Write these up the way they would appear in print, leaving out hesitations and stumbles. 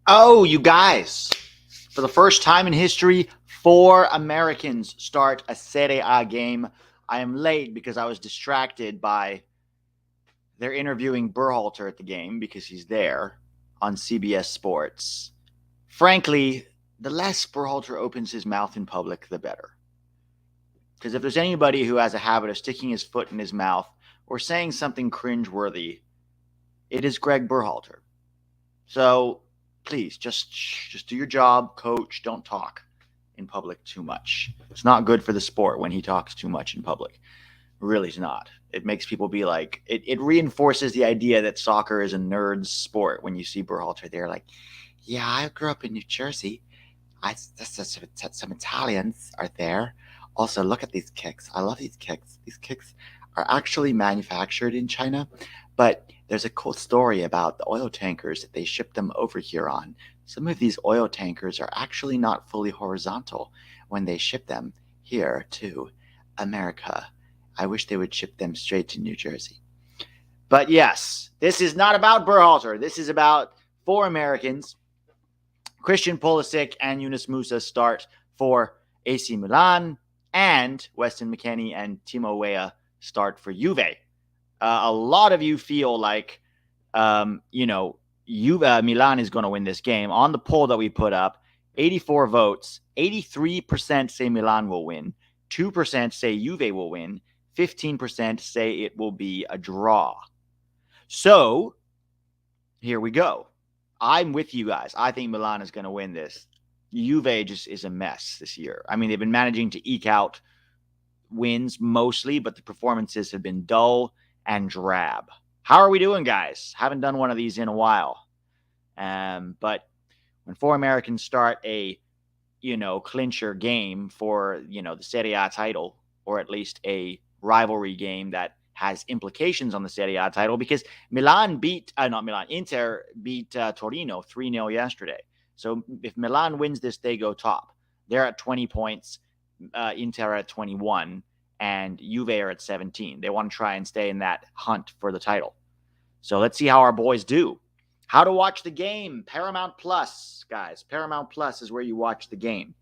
Oh, you guys. For the first time in history, 4 Americans start a Serie A game. I am late because I was distracted by they're interviewing Berhalter at the game because he's there on CBS Sports. Frankly, the less Berhalter opens his mouth in public, the better. Because if there's anybody who has a habit of sticking his foot in his mouth or saying something cringeworthy, it is Greg Berhalter. So please, just do your job, coach. Don't talk in public too much. It's not good for the sport when he talks too much in public. Really, is not. It makes people be like, it reinforces the idea that soccer is a nerd's sport when you see Berhalter there. Like, yeah, I grew up in New Jersey. Some Italians are there. Also, look at these kicks. I love these kicks. These kicks are actually manufactured in China, but there's a cool story about the oil tankers that they ship them over here on. Some of these oil tankers are actually not fully horizontal when they ship them here to America. I wish they would ship them straight to New Jersey. But yes, this is not about Berhalter. This is about 4 Americans. Christian Pulisic and Yunus Musah start for AC Milan, and Weston, McKennie, and Weah start for Juve. A lot of you feel like, Milan is going to win this game. On the poll that we put up, 84 votes, 83% say Milan will win, 2% say Juve will win, 15% say it will be a draw. So here we go. I'm with you guys. I think Milan is going to win this. Juve just is a mess this year. I mean, they've been managing to eke out wins mostly, but the performances have been dull and drab. How are we doing, guys? Haven't done one of these in a while. But when 4 Americans start a, clincher game for, the Serie A title, or at least a rivalry game that has implications on the Serie A title, because Inter beat Torino 3-0 yesterday. So if Milan wins this, they go top. They're at 20 points, Inter at 21, and Juve are at 17. They want to try and stay in that hunt for the title. So let's see how our boys do. How to watch the game? Paramount Plus, guys. Paramount Plus is where you watch the game.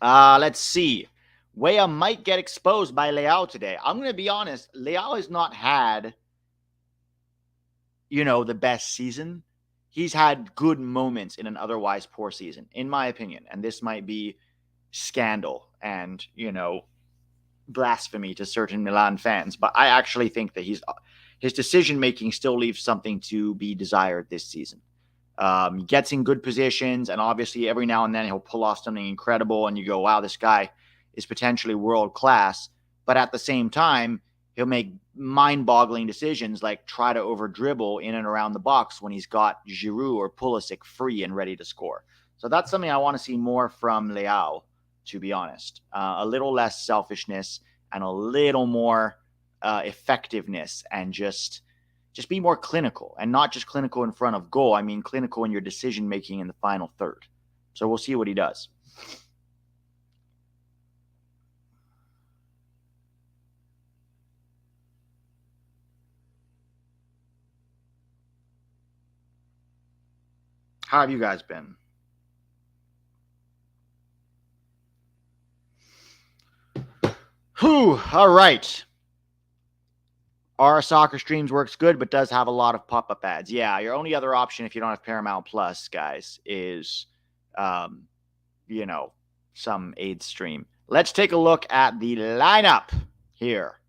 Let's see. Weah might get exposed by Leao today. I'm going to be honest. Leao has not had, the best season. He's had good moments in an otherwise poor season, in my opinion. And this might be scandal and, blasphemy to certain Milan fans. But I actually think that his decision-making still leaves something to be desired this season. He gets in good positions, and obviously every now and then he'll pull off something incredible, and you go, wow, this guy is potentially world-class. But at the same time, he'll make mind-boggling decisions like try to over-dribble in and around the box when he's got Giroud or Pulisic free and ready to score. So that's something I want to see more from Leao, to be honest. A little less selfishness and a little more effectiveness, and just be more clinical, and not just clinical in front of goal. I mean clinical in your decision making in the final third. So we'll see what he does. How have you guys been? Whew, all right. Our soccer streams works good, but does have a lot of pop-up ads. Yeah, your only other option if you don't have Paramount Plus, guys, is, some aid stream. Let's take a look at the lineup here.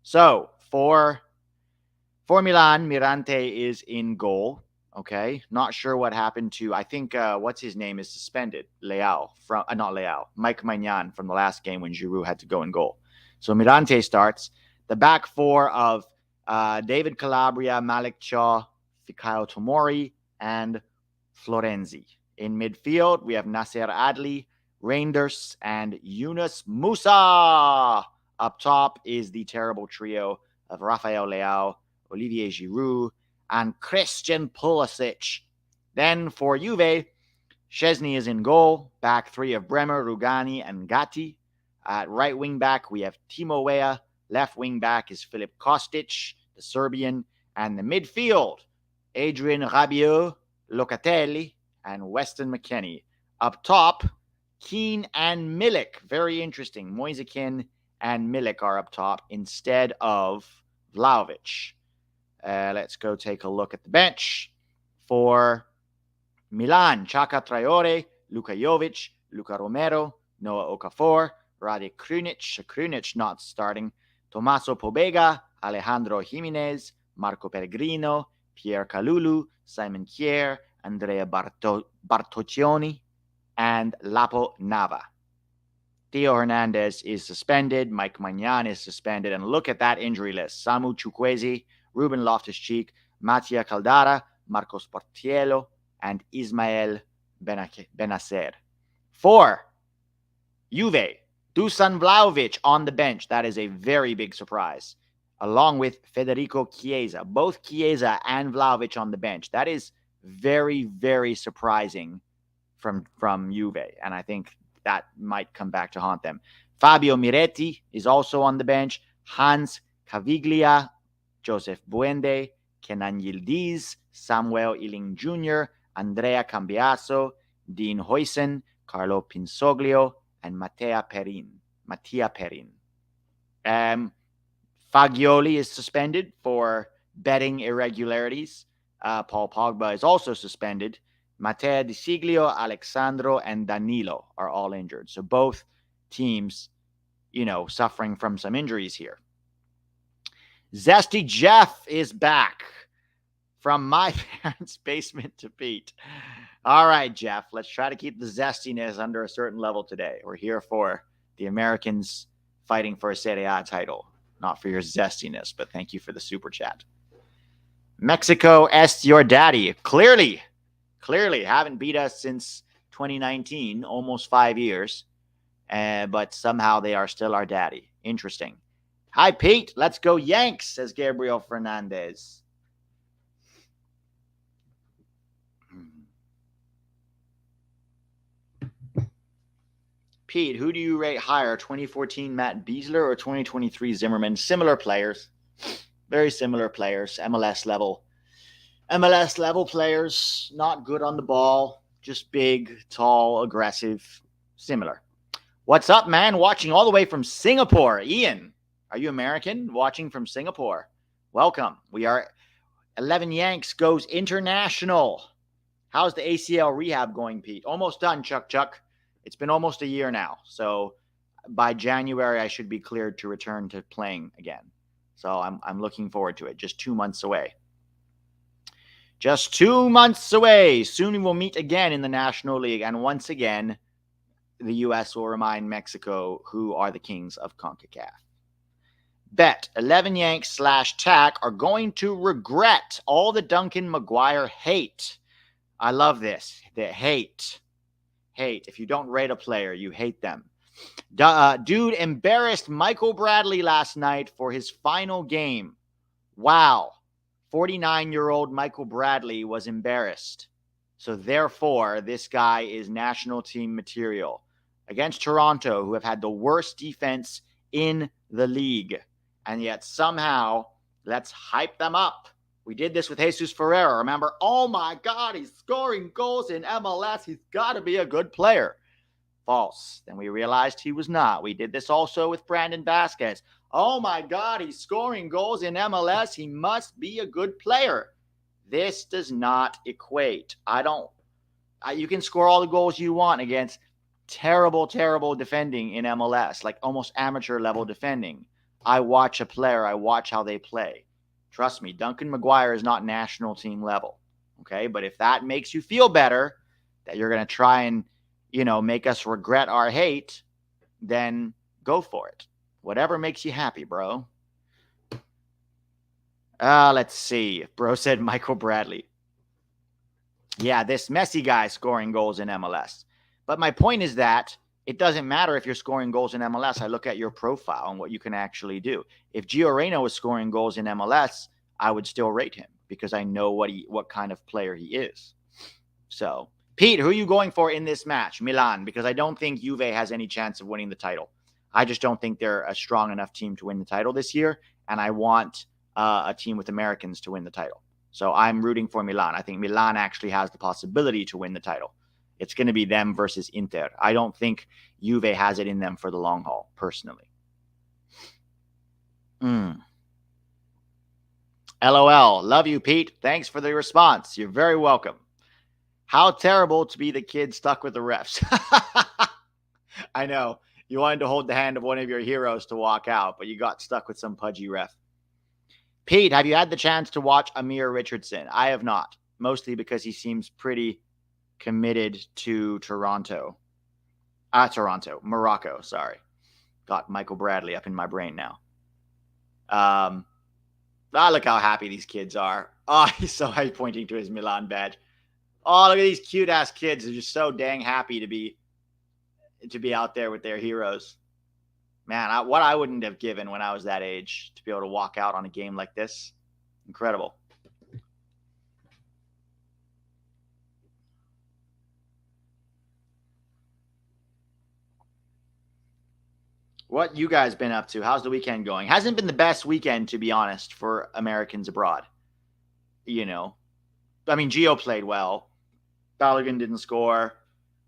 So for Milan, Mirante is in goal. Okay, not sure what happened to. I think what's his name is suspended. Leao from not Leao, Mike Maignan from the last game when Giroud had to go in goal. So Mirante starts. The back four of David Calabria, Malik Chaw, Fikayo Tomori, and Florenzi. In midfield, we have Nasser Adli, Reinders, and Yunus Musah. Up top is the terrible trio of Rafael Leao, Olivier Giroud, and Christian Pulisic. Then for Juve, Szczesny is in goal. Back three of Bremer, Rugani, and Gatti. At right wing back, we have Timo Weah. Left wing back is Filip Kostic, the Serbian. And the midfield, Adrien Rabiot, Locatelli, and Weston McKennie. Up top, Keane and Milik. Very interesting. Moise Kean and Milik are up top instead of Vlahovic. Let's go take a look at the bench. For Milan, Chaka Traore, Luka Jovic, Luka Romero, Noah Okafor, Rade Krunic not starting, Tommaso Pobega, Alejandro Jimenez, Marco Pellegrino, Pierre Kalulu, Simon Kjaer, Andrea Bartoccioni, and Lapo Nava. Theo Hernandez is suspended. Mike Maignan is suspended. And look at that injury list. Samu Chukwueze, Ruben Loftus-Cheek, Mattia Caldara, Marcos Portiello, and Ismael Benacer. For Juve, Dusan Vlahovic on the bench. That is a very big surprise. Along with Federico Chiesa. Both Chiesa and Vlahovic on the bench. That is very, very surprising from Juve. And I think that might come back to haunt them. Fabio Miretti is also on the bench. Hans Caviglia, Joseph Buende, Kenan Yildiz, Samuel Iling Jr., Andrea Cambiaso, Dean Huijsen, Carlo Pinsoglio, and Mattia Perin. Fagioli is suspended for betting irregularities. Paul Pogba is also suspended. Matteo Di Siglio, Alexandro, and Danilo are all injured. So both teams, suffering from some injuries here. Zesty Jeff is back from my parents' basement to Pete. All right, Jeff, let's try to keep the zestiness under a certain level today. We're here for the Americans fighting for a Serie A title, not for your zestiness, but thank you for the super chat. Mexico est your daddy. Clearly haven't beat us since 2019, almost 5 years, but somehow they are still our daddy. Interesting. Hi, Pete. Let's go Yanks, says Gabriel Fernandez. Pete, who do you rate higher, 2014 Matt Beasler or 2023 Zimmerman? Similar players. Very similar players. MLS level players, not good on the ball, just big, tall, aggressive, similar. What's up, man? Watching all the way from Singapore. Ian, are you American? Watching from Singapore. Welcome. We are 11 Yanks goes international. How's the ACL rehab going, Pete? Almost done, Chuck. It's been almost a year now. So by January, I should be cleared to return to playing again. So I'm looking forward to it. Just 2 months away. Just 2 months away. Soon we will meet again in the National League. And once again, the U.S. will remind Mexico who are the kings of CONCACAF. Bet 11 Yanks / TAC are going to regret all the Duncan Maguire hate. I love this. The hate. If you don't rate a player, you hate them. Dude embarrassed Michael Bradley last night for his final game. Wow. 49-year-old Michael Bradley was embarrassed. So therefore, this guy is national team material against Toronto, who have had the worst defense in the league. And yet somehow, let's hype them up. We did this with Jesus Ferreira. Remember, oh my God, he's scoring goals in MLS. He's got to be a good player. False. Then we realized he was not. We did this also with Brandon Vasquez. Oh my God, he's scoring goals in MLS. He must be a good player. This does not equate. You can score all the goals you want against terrible defending in MLS, like almost amateur level defending. I watch a player. I watch how they play. Trust me, Duncan Maguire is not national team level. Okay, but if that makes you feel better, that you're going to try and, make us regret our hate, then go for it. Whatever makes you happy, bro. Let's see. Bro said Michael Bradley. Yeah, this Messi guy scoring goals in MLS. But my point is that it doesn't matter if you're scoring goals in MLS. I look at your profile and what you can actually do. If Gio Reyna was scoring goals in MLS, I would still rate him because I know what kind of player he is. So, Pete, who are you going for in this match? Milan, because I don't think Juve has any chance of winning the title. I just don't think they're a strong enough team to win the title this year, and I want a team with Americans to win the title. So I'm rooting for Milan. I think Milan actually has the possibility to win the title. It's going to be them versus Inter. I don't think Juve has it in them for the long haul, personally. LOL. Love you, Pete. Thanks for the response. You're very welcome. How terrible to be the kid stuck with the refs. I know. You wanted to hold the hand of one of your heroes to walk out, but you got stuck with some pudgy ref. Pete, have you had the chance to watch Amir Richardson? I have not, mostly because he seems pretty committed to Toronto. Morocco, sorry. Got Michael Bradley up in my brain now. Look how happy these kids are. Oh, he's so high, pointing to his Milan badge. Oh, look at these cute-ass kids. They're just so dang happy to be out there with their heroes. Man, what I wouldn't have given when I was that age to be able to walk out on a game like this. Incredible. What you guys been up to? How's the weekend going? Hasn't been the best weekend, to be honest, for Americans abroad. You know, I mean, Gio played well. Balogun didn't score.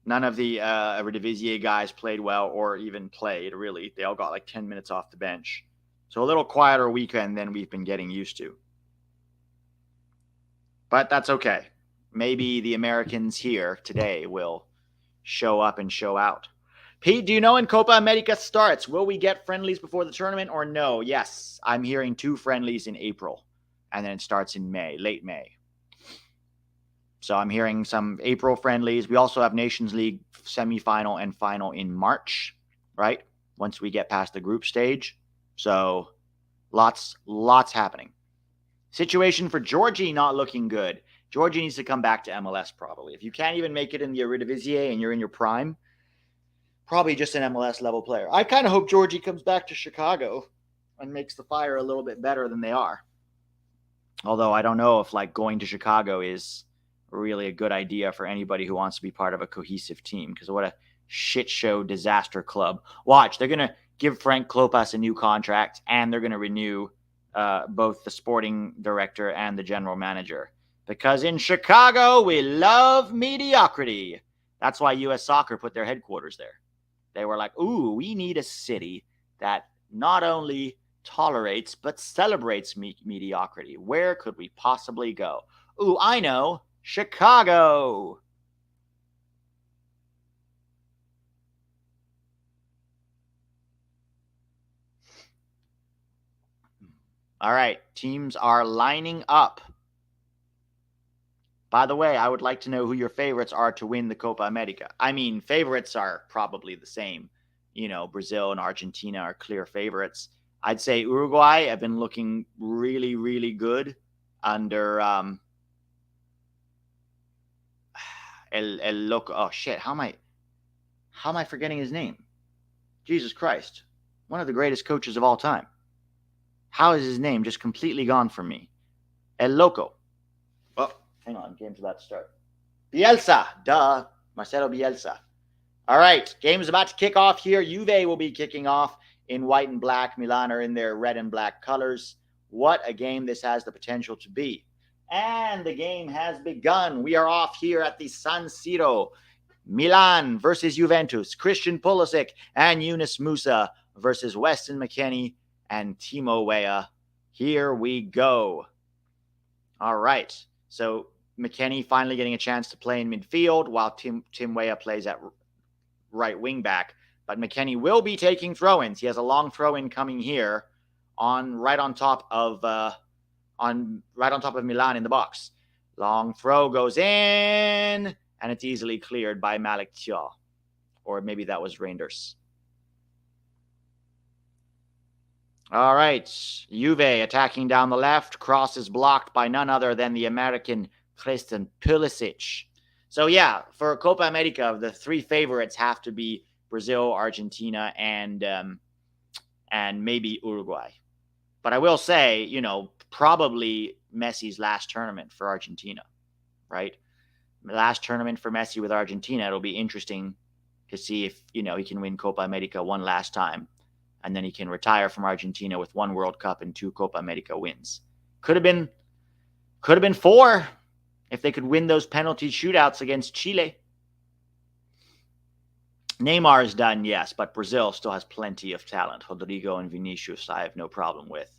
None of the Eredivisie guys played well or even played, really. They all got like 10 minutes off the bench. So a little quieter weekend than we've been getting used to. But that's okay. Maybe the Americans here today will show up and show out. Pete, do you know when Copa America starts? Will we get friendlies before the tournament or no? Yes, I'm hearing 2 friendlies in April, and then it starts in May, late May. So I'm hearing some April friendlies. We also have Nations League semifinal and final in March, right? Once we get past the group stage. So lots happening. Situation for Georgie not looking good. Georgie needs to come back to MLS probably. If you can't even make it in the Eredivisie and you're in your prime, probably just an MLS level player. I kind of hope Georgie comes back to Chicago and makes the Fire a little bit better than they are. Although I don't know if like going to Chicago is really a good idea for anybody who wants to be part of a cohesive team, because what a shit show disaster club. Watch, they're going to give Frank Klopas a new contract, and they're going to renew both the sporting director and the general manager. Because in Chicago, we love mediocrity. That's why U.S. Soccer put their headquarters there. They were like, ooh, we need a city that not only tolerates, but celebrates mediocrity. Where could we possibly go? Ooh, I know. Chicago. All right, teams are lining up. By the way, I would like to know who your favorites are to win the Copa America. I mean, favorites are probably the same. You know, Brazil and Argentina are clear favorites. I'd say Uruguay have been looking really, really good under El Loco. Oh shit! How am I forgetting his name? Jesus Christ! One of the greatest coaches of all time. How is his name just completely gone from me? El Loco. Oh, hang on. Game's about to start. Bielsa. Duh. Marcelo Bielsa. All right. Game's about to kick off here. Juve will be kicking off in white and black. Milan are in their red and black colors. What a game this has the potential to be. And the game has begun. We are off here at the San Siro. Milan versus Juventus. Christian Pulisic and Yunus Musah versus Weston, McKennie and Weah. Here we go. All right. So McKennie finally getting a chance to play in midfield while Tim Weah plays at right wing back. But McKennie will be taking throw-ins. He has a long throw-in coming here right on top of Milan in the box. Long throw goes in, and it's easily cleared by Malik Thiaw. Or maybe that was Reinders. All right. Juve attacking down the left. Cross is blocked by none other than the American Christian Pulisic. So, yeah, for Copa America, the 3 favorites have to be Brazil, Argentina, and maybe Uruguay. But I will say, you know, probably Messi's last tournament for Argentina, right? The last tournament for Messi with Argentina. It'll be interesting to see if, you know, he can win Copa America one last time. And then he can retire from Argentina with 1 World Cup and 2 Copa America wins. Could have been Could have been 4 if they could win those penalty shootouts against Chile. Neymar is done, yes, but Brazil still has plenty of talent. Rodrigo and Vinicius, I have no problem with.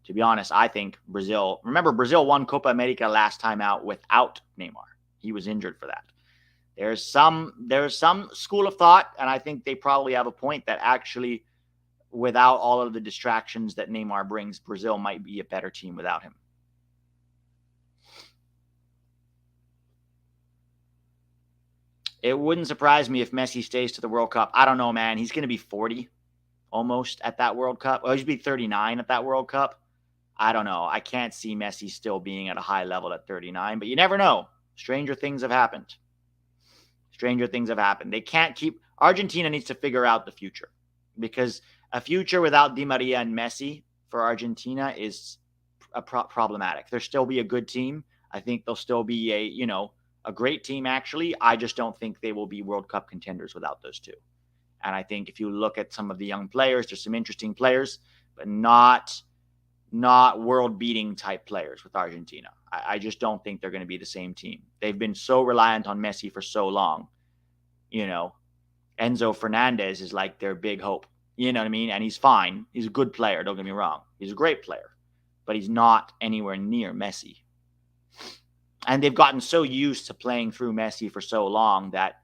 To be honest, I think Brazil... Remember, Brazil won Copa America last time out without Neymar. He was injured for that. There's some school of thought, and I think they probably have a point that actually, without all of the distractions that Neymar brings, Brazil might be a better team without him. It wouldn't surprise me if Messi stays to the World Cup. I don't know, man. He's going to be 40 almost at that World Cup. Well, he'll be 39 at that World Cup. I don't know. I can't see Messi still being at a high level at 39, but you never know. Stranger things have happened. Stranger things have happened. They can't keep... Argentina needs to figure out the future, because a future without Di Maria and Messi for Argentina is problematic. They'll still be a good team. I think they'll still be a great team, actually. I just don't think they will be World Cup contenders without those two. And I think if you look at some of the young players, there's some interesting players, but not world-beating type players with Argentina. I just don't think they're going to be the same team. They've been so reliant on Messi for so long. Enzo Fernandez is like their big hope. You know what I mean? And he's fine. He's a good player, don't get me wrong. He's a great player. But he's not anywhere near Messi. And they've gotten so used to playing through Messi for so long that,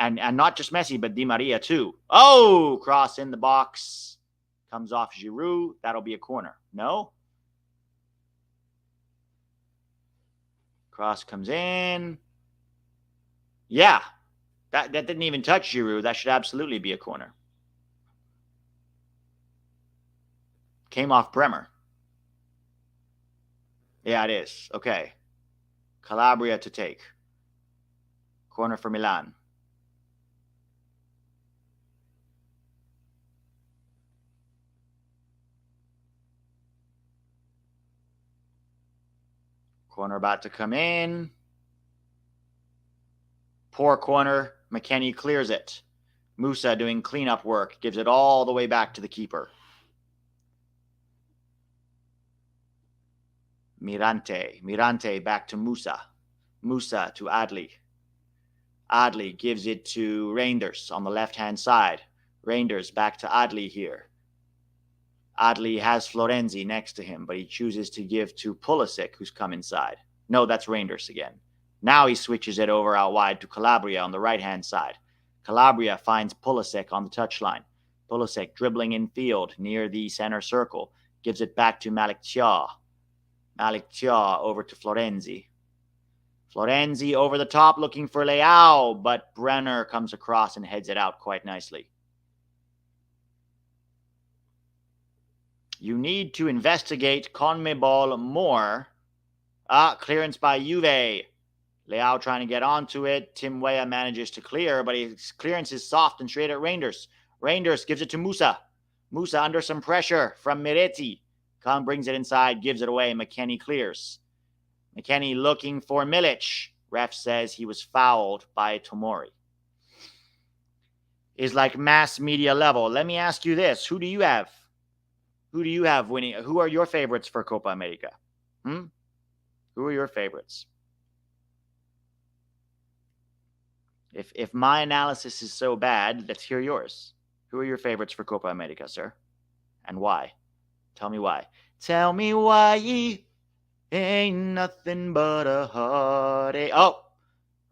and not just Messi, but Di Maria too. Oh, cross in the box. Comes off Giroud. That'll be a corner. No? Cross comes in. Yeah. That didn't even touch Giroud. That should absolutely be a corner. Came off Bremer. Yeah, it is. Okay. Calabria to take. Corner for Milan. Corner about to come in. Poor corner. McKennie clears it. Musah doing cleanup work. Gives it all the way back to the keeper. Mirante back to Musah. Musah to Adli. Adli gives it to Reinders on the left-hand side. Reinders back to Adli here. Adli has Florenzi next to him, but he chooses to give to Pulisic, who's come inside. No, that's Reinders again. Now he switches it over out wide to Calabria on the right-hand side. Calabria finds Pulisic on the touchline. Pulisic dribbling in field near the center circle. Gives it back to Malik Thiaw. Malik Thiaw over to Florenzi. Florenzi over the top looking for Leao, but Brenner comes across and heads it out quite nicely. You need to investigate CONMEBOL more. Clearance by Juve. Leao trying to get onto it. Tim Weah manages to clear, but his clearance is soft and straight at Reinders. Reinders gives it to Musah. Musah under some pressure from Miretti. Khan brings it inside, gives it away. McKennie clears. McKennie looking for Milic. Ref says he was fouled by Tomori. Is like mass media level. Let me ask you this. Who do you have? Who do you have winning? Who are your favorites for Copa America? Who are your favorites? If my analysis is so bad, let's hear yours. Who are your favorites for Copa America, sir? And why? Tell me why. Tell me why. Ain't nothing but a heartache. Oh,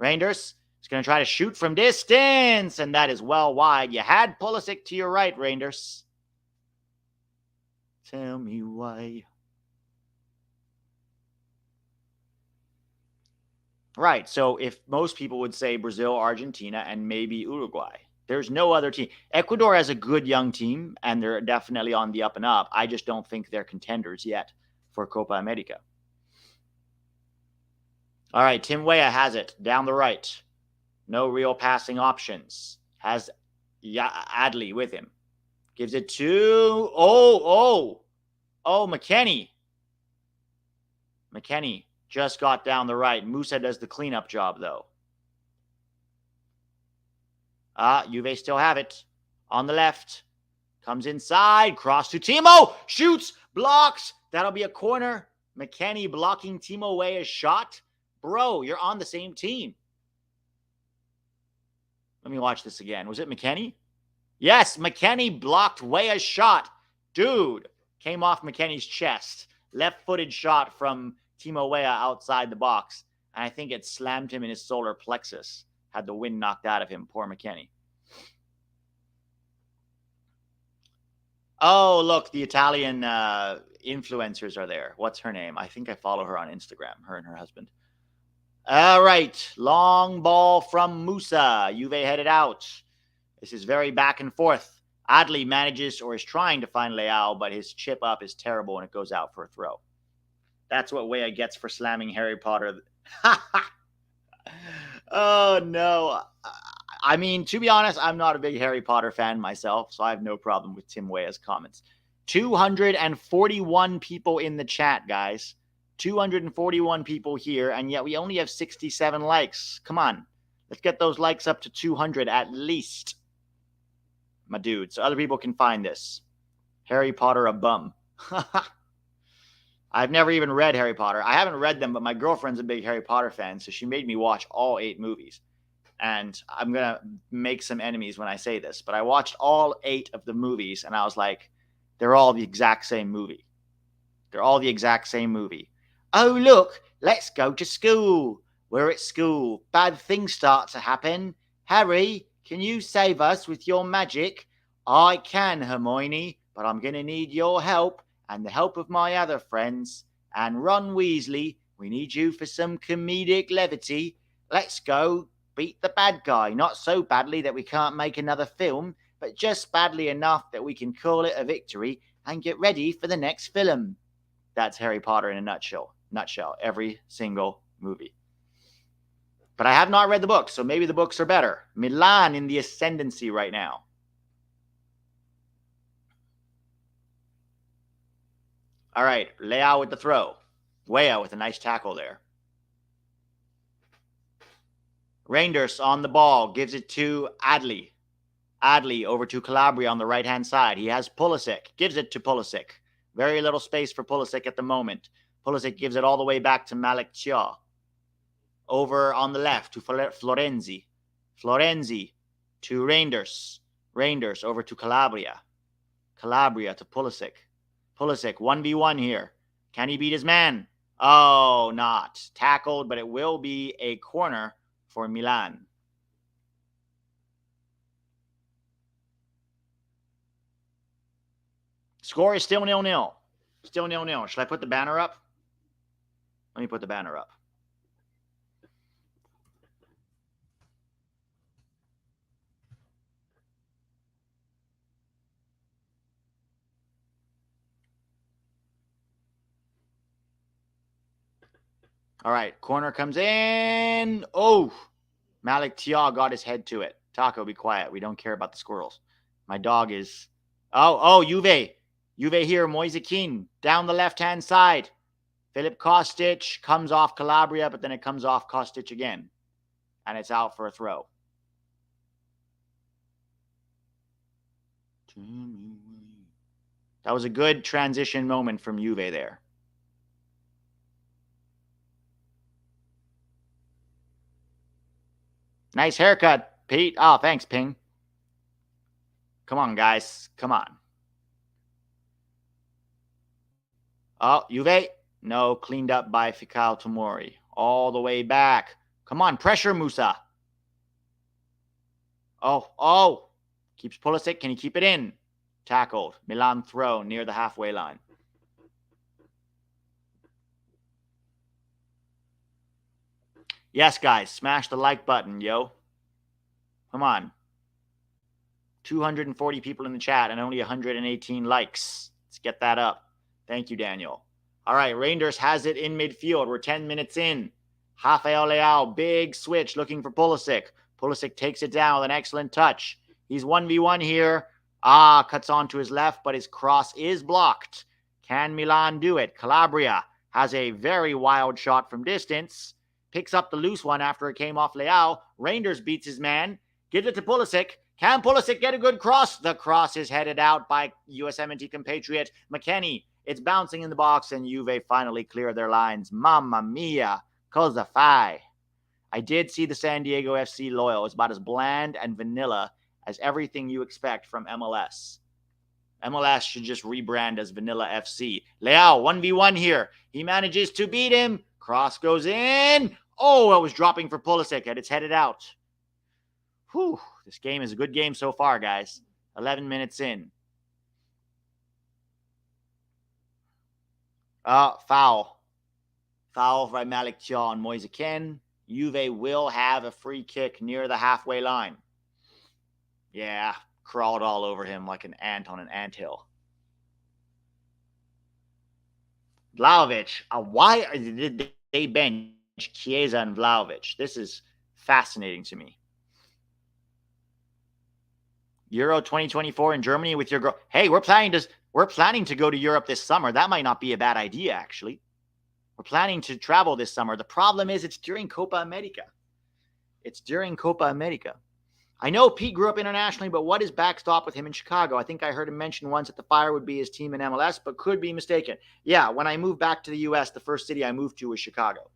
Reinders is going to try to shoot from distance, and that is well wide. You had Pulisic to your right, Reinders. Tell me why. Right, so if most people would say Brazil, Argentina, and maybe Uruguay. There's no other team. Ecuador has a good young team, and they're definitely on the up and up. I just don't think they're contenders yet for Copa America. All right, Tim Weah has it down the right. No real passing options. Has Adli with him. Gives it to... Oh, McKennie. McKennie just got down the right. Musah does the cleanup job, though. Juve still have it. On the left. Comes inside. Cross to Timo. Shoots. Blocks. That'll be a corner. McKennie blocking Timo Weah's shot? Bro, you're on the same team. Let me watch this again. Was it McKennie? Yes, McKennie blocked Weah's shot. Dude, came off McKennie's chest. Left-footed shot from Timo Weah outside the box. And I think it slammed him in his solar plexus. Had the wind knocked out of him. Poor McKennie. Oh, look, the Italian influencers are there. What's her name? I think I follow her on Instagram, her and her husband. All right, long ball from Musah. Juve headed out. This is very back and forth. Adli manages or is trying to find Leao, but his chip up is terrible and it goes out for a throw. That's what Weah gets for slamming Harry Potter. Oh, no. I mean, to be honest, I'm not a big Harry Potter fan myself, so I have no problem with Tim Weah's comments. 241 people in the chat, guys. 241 people here, and yet we only have 67 likes. Come on. Let's get those likes up to 200 at least, my dude, so other people can find this. Harry Potter a bum. I've never even read Harry Potter. I haven't read them, but my girlfriend's a big Harry Potter fan, so she made me watch all 8 movies. And I'm going to make some enemies when I say this, but I watched all 8 of the movies, and I was like, they're all the exact same movie. They're all the exact same movie. Oh, look, let's go to school. We're at school. Bad things start to happen. Harry, can you save us with your magic? I can, Hermione, but I'm going to need your help and the help of my other friends. And Ron Weasley, we need you for some comedic levity. Let's go beat the bad guy. Not so badly that we can't make another film, but just badly enough that we can call it a victory and get ready for the next film. That's Harry Potter in a nutshell. Every single movie. But I have not read the books, so maybe the books are better. Milan in the ascendancy right now. All right, Leao with the throw. Weah with a nice tackle there. Reinders on the ball, gives it to Adli. Adli over to Calabria on the right-hand side. He has Pulisic, gives it to Pulisic. Very little space for Pulisic at the moment. Pulisic gives it all the way back to Malik Chia. Over on the left to Florenzi. Florenzi to Reinders. Reinders over to Calabria. Calabria to Pulisic. Pulisic 1v1 here. Can he beat his man? Oh, not. Tackled, but it will be a corner for Milan. Score is still 0-0. Still 0-0. Should I put the banner up? Let me put the banner up. All right, corner comes in. Oh, Malik Tia got his head to it. Taco, be quiet. We don't care about the squirrels. My dog is... Oh, Juve. Juve here, Moise Kean. Down the left-hand side. Filip Kostic comes off Calabria, but then it comes off Kostic again. And it's out for a throw. That was a good transition moment from Juve there. Nice haircut, Pete. Oh, thanks, Ping. Come on, guys. Come on. Oh, Juve. No, cleaned up by Fikal Tomori. All the way back. Come on, pressure, Musah. Oh. Keeps Pulisic. Can he keep it in? Tackled. Milan throw near the halfway line. Yes, guys, smash the like button, yo. Come on. 240 people in the chat and only 118 likes. Let's get that up. Thank you, Daniel. All right, Reinders has it in midfield. We're 10 minutes in. Rafael Leao, big switch, looking for Pulisic. Pulisic takes it down with an excellent touch. He's 1v1 here. Cuts onto his left, but his cross is blocked. Can Milan do it? Calabria has a very wild shot from distance. Picks up the loose one after it came off Leao. Reinders beats his man. Gives it to Pulisic. Can Pulisic get a good cross? The cross is headed out by USMNT compatriot McKennie. It's bouncing in the box, and Juve finally clear their lines. Mamma mia, cosa fai? I did see the San Diego FC loyal. It's about as bland and vanilla as everything you expect from MLS. MLS should just rebrand as Vanilla FC. Leao, 1v1 here. He manages to beat him. Cross goes in. Oh, it was dropping for Pulisic, and it's headed out. Whew, this game is a good game so far, guys. 11 minutes in. Foul. Foul by Malik Tia on Moise Kean. Juve will have a free kick near the halfway line. Yeah, crawled all over him like an ant on an anthill. Vlahovic. Why did they bench Chiesa and Vlahovic? This is fascinating to me. Euro 2024 in Germany with your girl. Hey, we're planning to go to Europe this summer. That might not be a bad idea, actually. We're planning to travel this summer. The problem is it's during Copa America. It's during Copa America. I know Pete grew up internationally, but what is backstop with him in Chicago? I think I heard him mention once that the Fire would be his team in MLS, but could be mistaken. Yeah, when I moved back to the U.S., the first city I moved to was Chicago.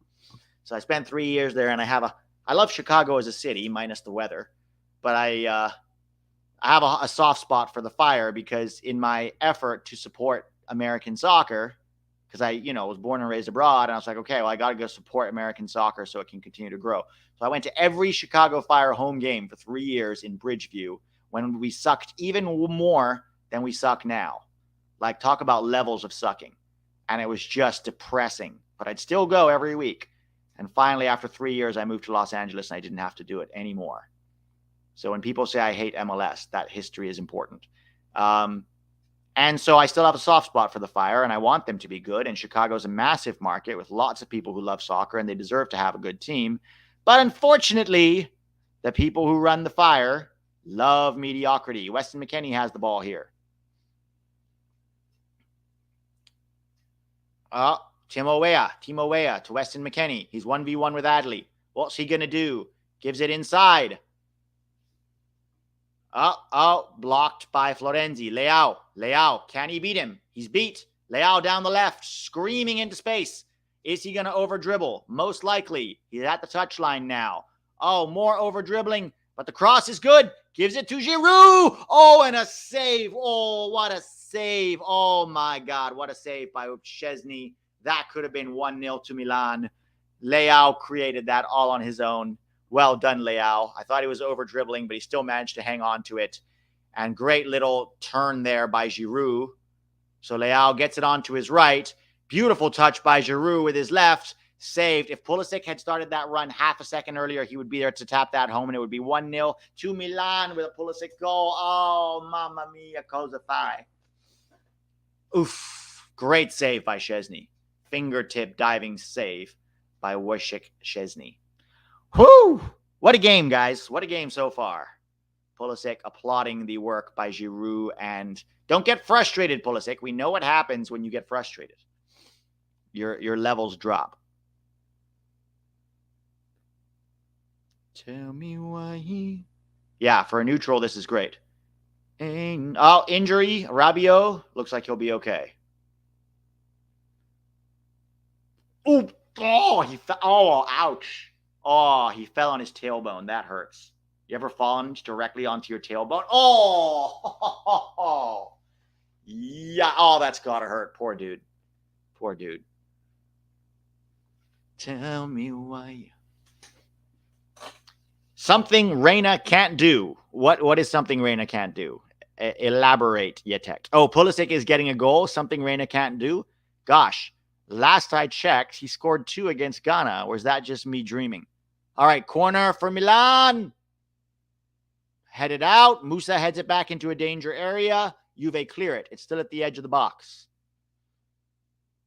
So I spent 3 years there, and I love Chicago as a city, minus the weather. But I have a soft spot for the Fire because in my effort to support American soccer, because I was born and raised abroad, and I was like, okay, well, I got to go support American soccer so it can continue to grow. So I went to every Chicago Fire home game for 3 years in Bridgeview when we sucked even more than we suck now. Like, talk about levels of sucking. And it was just depressing. But I'd still go every week. And finally, after 3 years, I moved to Los Angeles, and I didn't have to do it anymore. So when people say I hate MLS, that history is important. And so I still have a soft spot for the Fire, and I want them to be good. And Chicago's a massive market with lots of people who love soccer, and they deserve to have a good team. But unfortunately, the people who run the Fire love mediocrity. Weston McKennie has the ball here. Timo Weah to Weston McKennie. He's 1v1 with Adley. What's he going to do? Gives it inside. Blocked by Florenzi. Leao. Can he beat him? He's beat. Leao down the left, screaming into space. Is he going to over dribble? Most likely. He's at the touchline now. More over dribbling, but the cross is good. Gives it to Giroud. And a save. What a save. Oh my God. What a save by Szczesny. That could have been 1-0 to Milan. Leao created that all on his own. Well done, Leao. I thought he was over dribbling, but he still managed to hang on to it. And great little turn there by Giroud. So Leao gets it onto his right. Beautiful touch by Giroud with his left. Saved. If Pulisic had started that run half a second earlier, he would be there to tap that home, and it would be 1-0 to Milan with a Pulisic goal. Oh, mamma mia, cosa fai? Oof. Great save by Szczesny. Fingertip diving save by Wojciech Szczesny. Whew! What a game, guys. What a game so far. Pulisic applauding the work by Giroud. And don't get frustrated, Pulisic. We know what happens when you get frustrated. Your levels drop. Tell me why. Yeah, for a neutral, this is great. Injury. Rabiot. Looks like he'll be okay. Ouch. He fell on his tailbone. That hurts. You ever fallen directly onto your tailbone? Yeah. That's gotta hurt. Poor dude. Tell me why. Something Reina can't do. What is something Reina can't do? Elaborate, Yetek. Pulisic is getting a goal. Something Reina can't do? Gosh. Last I checked, he scored 2 against Ghana. Or is that just me dreaming? All right, corner for Milan. Headed out. Musah heads it back into a danger area. Juve clear it. It's still at the edge of the box.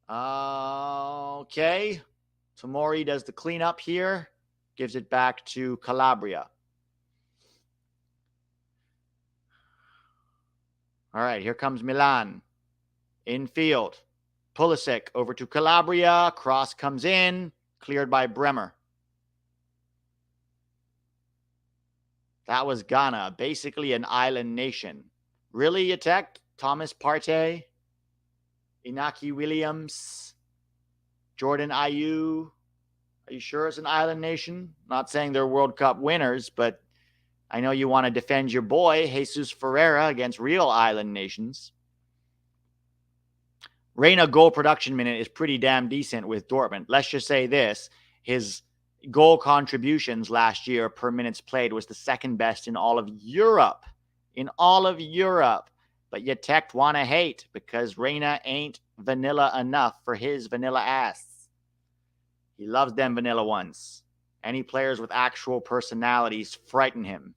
Okay. Tomori does the cleanup here. Gives it back to Calabria. All right, here comes Milan. Infield. Pulisic over to Calabria. Cross comes in. Cleared by Bremer. That was Ghana, basically an island nation. Really, Yatek? Thomas Partey? Inaki Williams, Jordan Ayew. Are you sure it's an island nation? Not saying they're World Cup winners, but I know you want to defend your boy, Jesus Ferreira, against real island nations. Reina goal production minute is pretty damn decent with Dortmund. Let's just say this. His goal contributions last year per minutes played was the second best in all of Europe. In all of Europe. But you tech want to hate because Reina ain't vanilla enough for his vanilla ass. He loves them vanilla ones. Any players with actual personalities frighten him.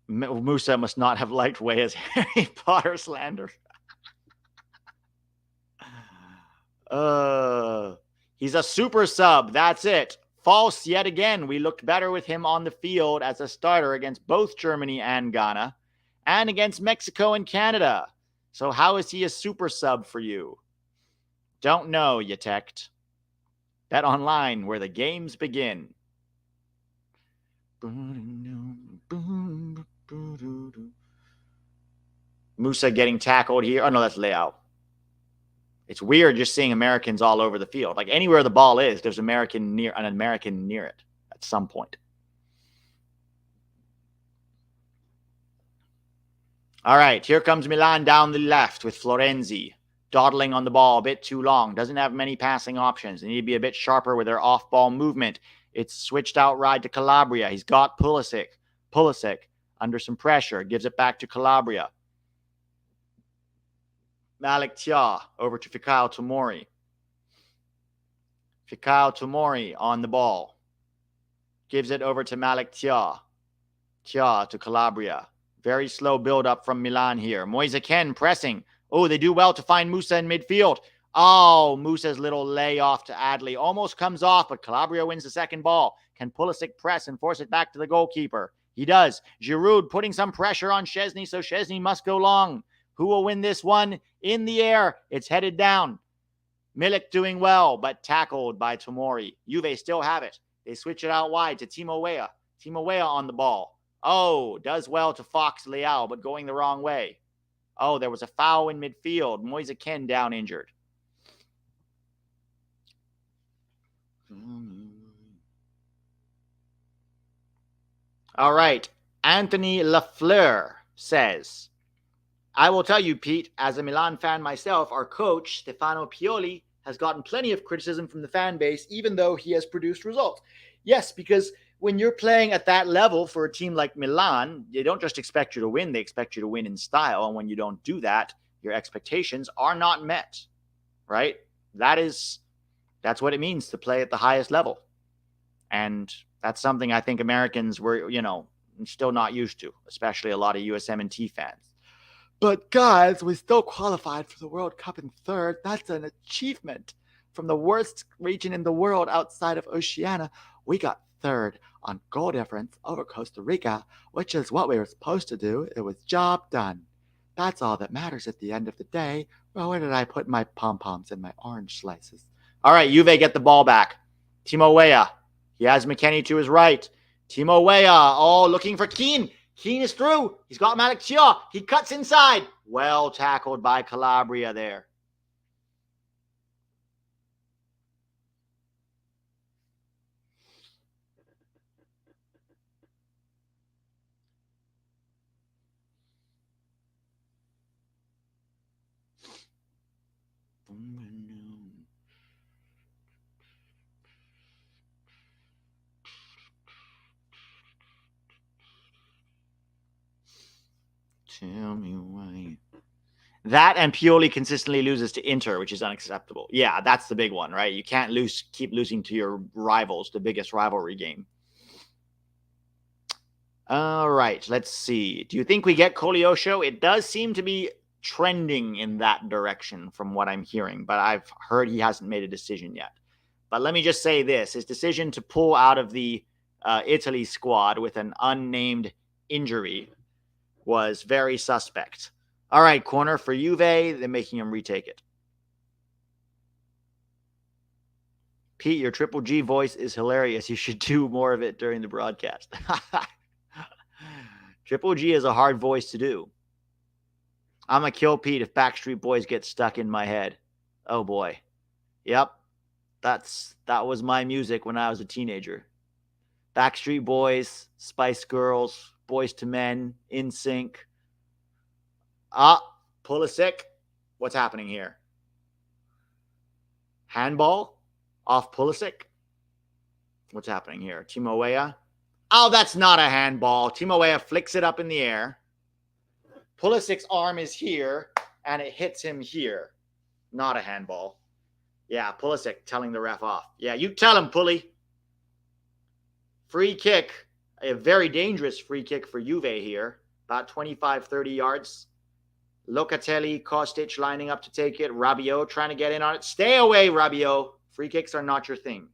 Musah must not have liked Weah's Harry Potter slander. He's a super sub. That's it. False yet again. We looked better with him on the field as a starter against both Germany and Ghana and against Mexico and Canada. So how is he a super sub for you? Don't know, you techt. Bet online where the games begin. Musah getting tackled here. Oh, no, that's Leao. It's weird just seeing Americans all over the field. Like anywhere the ball is, there's an American near it at some point. All right, here comes Milan down the left with Florenzi. Dawdling on the ball a bit too long. Doesn't have many passing options. They need to be a bit sharper with their off-ball movement. It's switched out wide to Calabria. He's got Pulisic. Pulisic under some pressure. Gives it back to Calabria. Malik Tia over to Fikayo Tomori. Fikayo Tomori on the ball. Gives it over to Malik Tia. Tia to Calabria. Very slow build-up from Milan here. Moise Kean pressing. Oh, they do well to find Musah in midfield. Oh, Musah's little layoff to Adley almost comes off, but Calabria wins the second ball. Can Pulisic press and force it back to the goalkeeper? He does. Giroud putting some pressure on Szczesny, so Szczesny must go long. Who will win this one? In the air. It's headed down. Milik doing well, but tackled by Tomori. Juve still have it. They switch it out wide to Timo Weah. Timo Weah on the ball. Oh, does well to Fox Leao, but going the wrong way. Oh, there was a foul in midfield. Moise Kean down injured. All right. Anthony Lafleur says, I will tell you, Pete, as a Milan fan myself, our coach, Stefano Pioli, has gotten plenty of criticism from the fan base, even though he has produced results. Yes, because when you're playing at that level for a team like Milan, they don't just expect you to win, they expect you to win in style. And when you don't do that, your expectations are not met, right? That's what it means to play at the highest level. And that's something I think Americans were, still not used to, especially a lot of USMNT fans. But guys, we still qualified for the World Cup in third. That's an achievement. From the worst region in the world outside of Oceania, we got third on goal difference over Costa Rica, which is what we were supposed to do. It was job done. That's all that matters at the end of the day. Well, where did I put my pom-poms and my orange slices? All right, Juve get the ball back. Timo Weah. He has McKennie to his right. Timo Weah, looking for Kean. Kean is through. He's got Malik Chia. He cuts inside. Well tackled by Calabria there. Tell me why. That and Pioli consistently loses to Inter, which is unacceptable. Yeah, that's the big one, right? You can't keep losing to your rivals, the biggest rivalry game. All right, let's see. Do you think we get Koleosho? It does seem to be trending in that direction from what I'm hearing, but I've heard he hasn't made a decision yet. But let me just say this. His decision to pull out of the Italy squad with an unnamed injury was very suspect. All right, corner for Juve. They're making him retake it. Pete, your Triple G voice is hilarious. You should do more of it during the broadcast. Triple G is a hard voice to do. I'm a kill Pete if Backstreet Boys get stuck in my head. Oh boy. Yep. That was my music when I was a teenager. Backstreet Boys, Spice Girls, Boys to Men, NSYNC. Pulisic. What's happening here? Handball off Pulisic. What's happening here? Timo Weah. Oh, that's not a handball. Timo Weah flicks it up in the air. Pulisic's arm is here, and it hits him here. Not a handball. Yeah, Pulisic telling the ref off. Yeah, you tell him, Pulley. Free kick. A very dangerous free kick for Juve here. About 25, 30 yards. Locatelli, Kostic lining up to take it. Rabiot trying to get in on it. Stay away, Rabiot. Free kicks are not your thing.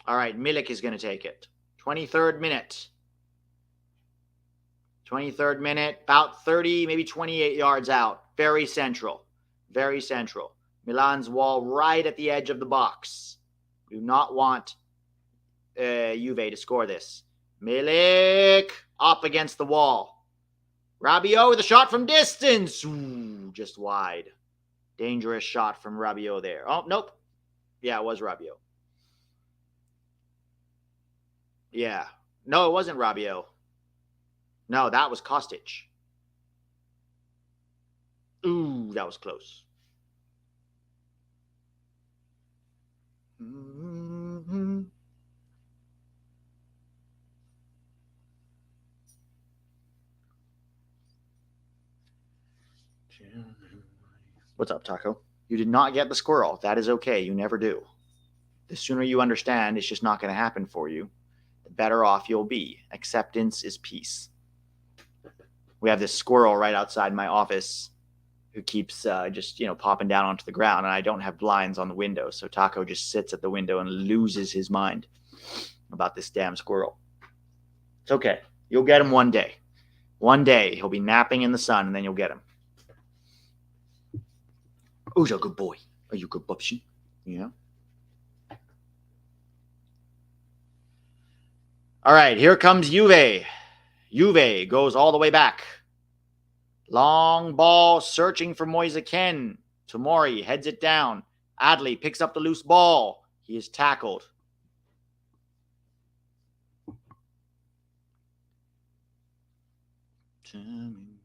All right, Milik is going to take it. 23rd minute. 23rd minute, about 30, maybe 28 yards out. Very central. Very central. Milan's wall right at the edge of the box. Do not want Juve to score this. Milik up against the wall. Rabiot with a shot from distance. Ooh, just wide. Dangerous shot from Rabiot there. Oh, nope. Yeah, it was Rabiot. Yeah. No, it wasn't Rabiot. No, that was Kostic. Ooh, that was close. Mm-hmm. What's up, Taco? You did not get the squirrel. That is okay. You never do. The sooner you understand it's just not going to happen for you, the better off you'll be. Acceptance is peace. We have this squirrel right outside my office who keeps just, popping down onto the ground, and I don't have blinds on the window, so Taco just sits at the window and loses his mind about this damn squirrel. It's okay. You'll get him one day. One day he'll be napping in the sun, and then you'll get him. Oh, you're a good boy. Are you a good pupsy? Yeah. All right, here comes Juve. Juve goes all the way back. Long ball searching for Moise Kean. Tomori heads it down. Adli picks up the loose ball. He is tackled.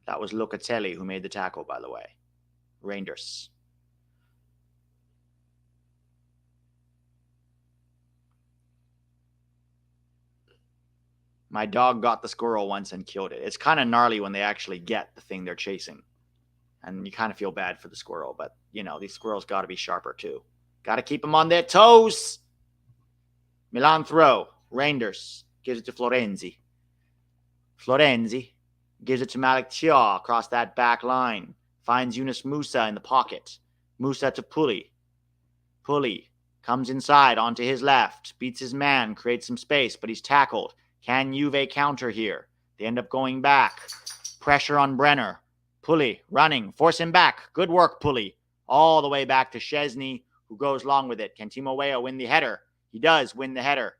That was Locatelli who made the tackle, by the way. Rangers. My dog got the squirrel once and killed it. It's kind of gnarly when they actually get the thing they're chasing. And you kind of feel bad for the squirrel. But, these squirrels got to be sharper too. Got to keep them on their toes. Milan throw. Reinders gives it to Florenzi. Florenzi gives it to Malik Thiaw across that back line. Finds Yunus Musah in the pocket. Musah to Pulley. Pulley comes inside onto his left. Beats his man. Creates some space, but he's tackled. Can Juve counter here? They end up going back. Pressure on Brenner. Pulley running. Force him back. Good work, Pulley. All the way back to Szczesny, who goes long with it. Can Timo Weah win the header? He does win the header.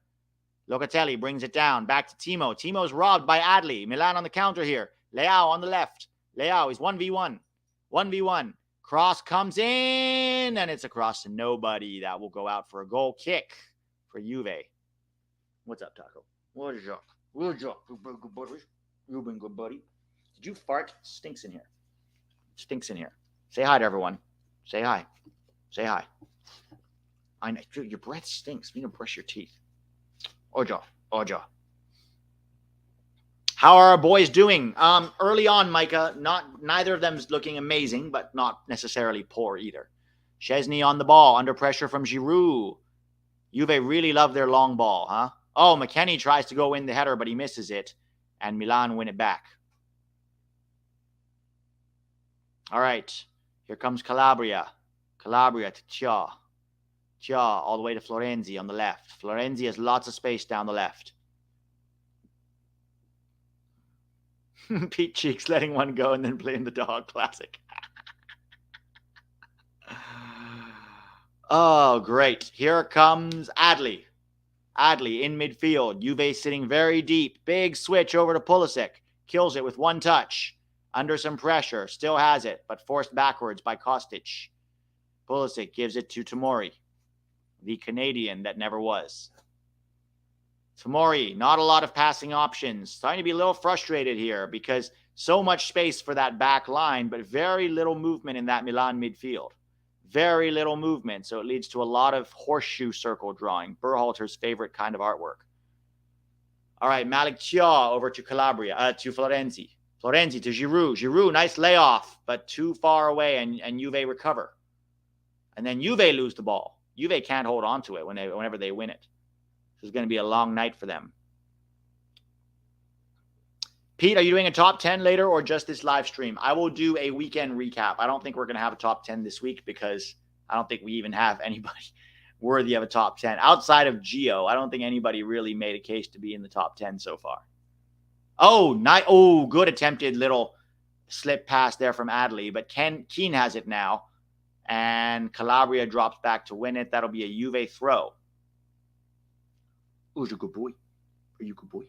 Locatelli brings it down. Back to Timo. Timo's robbed by Adli. Milan on the counter here. Leao on the left. Leao is 1v1. 1v1. Cross comes in, and it's a cross to nobody. That will go out for a goal kick for Juve. What's up, Taco? What is up? What's up? You've been good, buddy. You've been good, buddy. Did you fart? Stinks in here. Stinks in here. Say hi to everyone. Say hi. Say hi. I know your breath stinks. You need to brush your teeth. Ojo. How are our boys doing? Early on, Micah, neither of them is looking amazing, but not necessarily poor either. Szczesny on the ball, under pressure from Giroud. Juve really love their long ball, huh? Oh, McKennie tries to go in the header, but he misses it, and Milan win it back. All right, here comes Calabria. Calabria to Thiaw. Thiaw all the way to Florenzi on the left. Florenzi has lots of space down the left. Pete Cheeks letting one go and then playing the dog. Classic. Oh, great. Here comes Adley. Adley in midfield. Juve sitting very deep. Big switch over to Pulisic. Kills it with one touch. Under some pressure. Still has it, but forced backwards by Kostic. Pulisic gives it to Tomori, the Canadian that never was. Tomori, not a lot of passing options. Starting to be a little frustrated here because so much space for that back line, but very little movement in that Milan midfield. Very little movement, so it leads to a lot of horseshoe circle drawing, Berhalter's favorite kind of artwork. All right, Malik Chia over to Calabria, to Florenzi. Florenzi to Giroud. Giroud, nice layoff, but too far away, and Juve recover. And then Juve lose the ball. Juve can't hold on to it whenever they win it. This is going to be a long night for them. Pete, are you doing a top 10 later or just this live stream? I will do a weekend recap. I don't think we're going to have a top 10 this week because I don't think we even have anybody worthy of a top 10. Outside of Gio, I don't think anybody really made a case to be in the top 10 so far. Oh, good attempted little slip pass there from Adley, but Keane has it now, and Calabria drops back to win it. That'll be a Juve throw. Who's a good boy? Are you a good boy?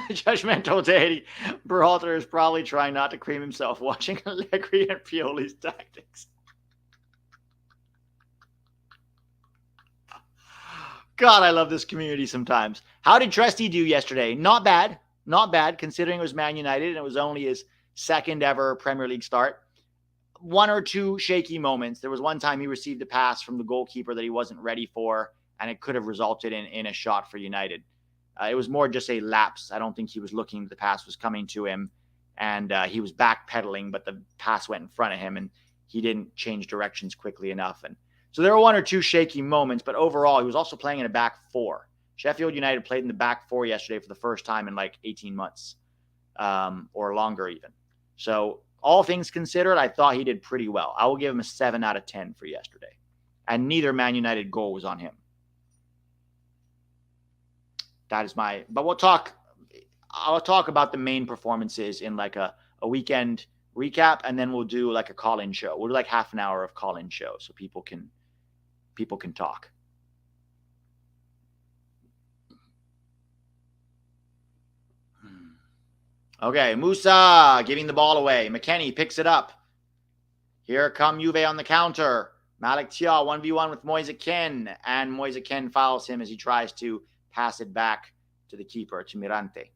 Judgmental deity. Berhalter is probably trying not to cream himself watching Allegri and Pioli's tactics. God, I love this community sometimes. How did Tresti do yesterday? Not bad. Not bad, considering it was Man United and it was only his second ever Premier League start. One or two shaky moments. There was one time he received a pass from the goalkeeper that he wasn't ready for, and it could have resulted in a shot for United. It was more just a lapse. I don't think he was looking. The pass was coming to him, and he was backpedaling, but the pass went in front of him, and he didn't change directions quickly enough. And so there were one or two shaky moments, but overall, he was also playing in a back four. Sheffield United played in the back four yesterday for the first time in like 18 months or longer even. So all things considered, I thought he did pretty well. I will give him a 7 out of 10 for yesterday. And neither Man United goal was on him. That is my, but I'll talk about the main performances in like a weekend recap, and then we'll do like a call-in show. We'll do like half an hour of call-in show so people can talk. Okay, Musah giving the ball away. McKennie picks it up. Here come Juve on the counter. Malik Tia 1v1 with Moise Kean, and Moise Kean fouls him as he tries to pass it back to the keeper, to Mirante.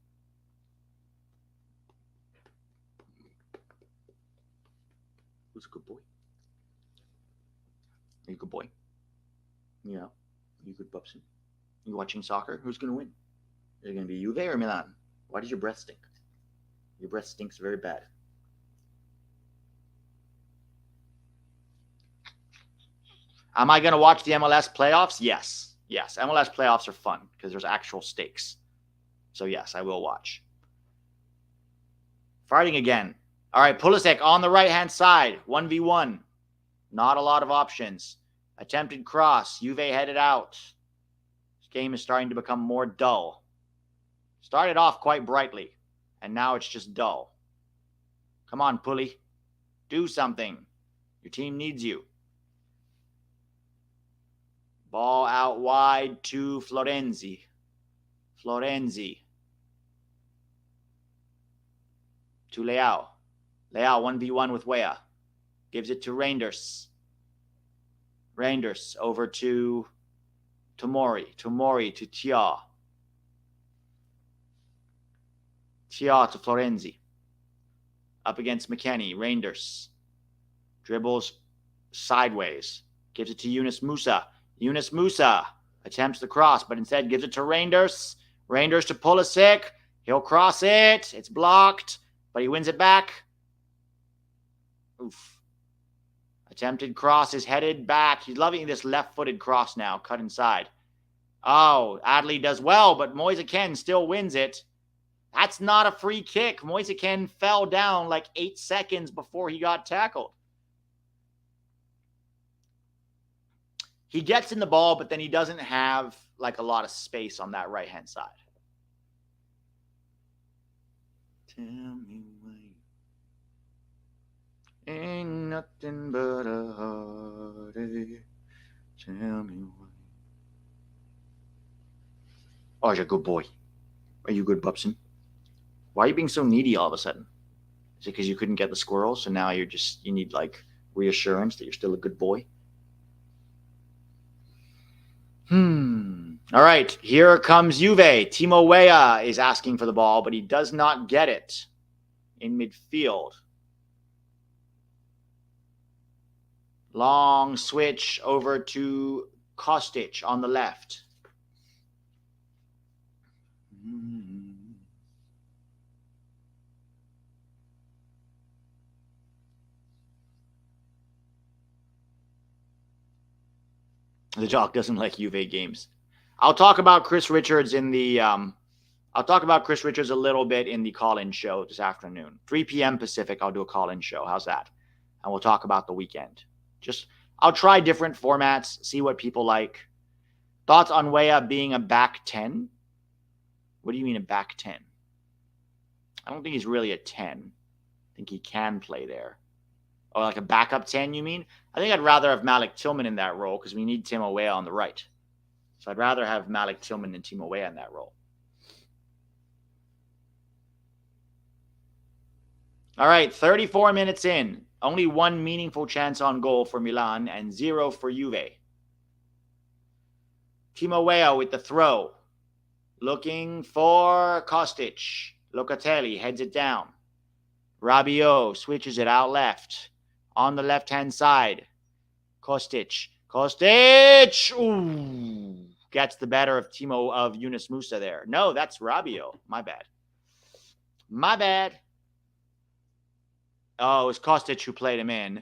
Who's a good boy? Are you a good boy? Yeah. Are you a good Bubson? Are you watching soccer? Who's going to win? Is it going to be Juve or Milan? Why does your breath stink? Your breath stinks very bad. Am I going to watch the MLS playoffs? Yes. Yes, MLS playoffs are fun because there's actual stakes. So yes, I will watch. Fighting again. All right, Pulisic on the right-hand side. 1v1. Not a lot of options. Attempted cross. Juve headed out. This game is starting to become more dull. Started off quite brightly, and now it's just dull. Come on, Pully. Do something. Your team needs you. Ball out wide to Florenzi. Florenzi. To Leao. Leao 1v1 with Weah. Gives it to Reinders. Reinders over to Tomori. Tomori to Tia. Tia to Florenzi. Up against McKennie. Reinders. Dribbles sideways. Gives it to Yunus Musah. Yunus Musah Attempts the cross, but instead gives it to Reinders. Reinders to Pulisic. He'll cross it. It's blocked, but he wins it back. Oof. Attempted cross is headed back. He's loving this left-footed cross now, cut inside. Oh, Adley does well, but Moise Kean still wins it. That's not a free kick. Moise Kean fell down like 8 seconds before he got tackled. He gets in the ball, but then he doesn't have like a lot of space on that right-hand side. Tell me why. Ain't nothing but a heartache. Tell me why. Oh, you're a good boy. Are you good, Bubson? Why are you being so needy all of a sudden? Is it because you couldn't get the squirrel, so now you need like reassurance that you're still a good boy? All right, here comes Juve. Timo Weah is asking for the ball, but he does not get it in midfield. Long switch over to Kostic on the left. The Jock doesn't like Juve games. I'll talk about Chris Richards in the I'll talk about Chris Richards a little bit in the call-in show this afternoon. 3 p.m. Pacific, I'll do a call-in show. How's that? And we'll talk about the weekend. I'll try different formats, see what people like. Thoughts on Weah being a back 10? What do you mean a back 10? I don't think he's really a 10. I think he can play there. Or like a backup 10, you mean? I think I'd rather have Malik Tillman in that role because we need Timo Weah on the right. So I'd rather have Malik Tillman than Timo Weah in that role. All right, 34 minutes in. Only one meaningful chance on goal for Milan and 0 for Juve. Timo Weah with the throw. Looking for Kostic. Locatelli heads it down. Rabiot switches it out left. On the left-hand side. Kostic. Ooh. Gets the better of Yunus Musah there. No, that's Rabiot. My bad. Oh, it was Kostic who played him in.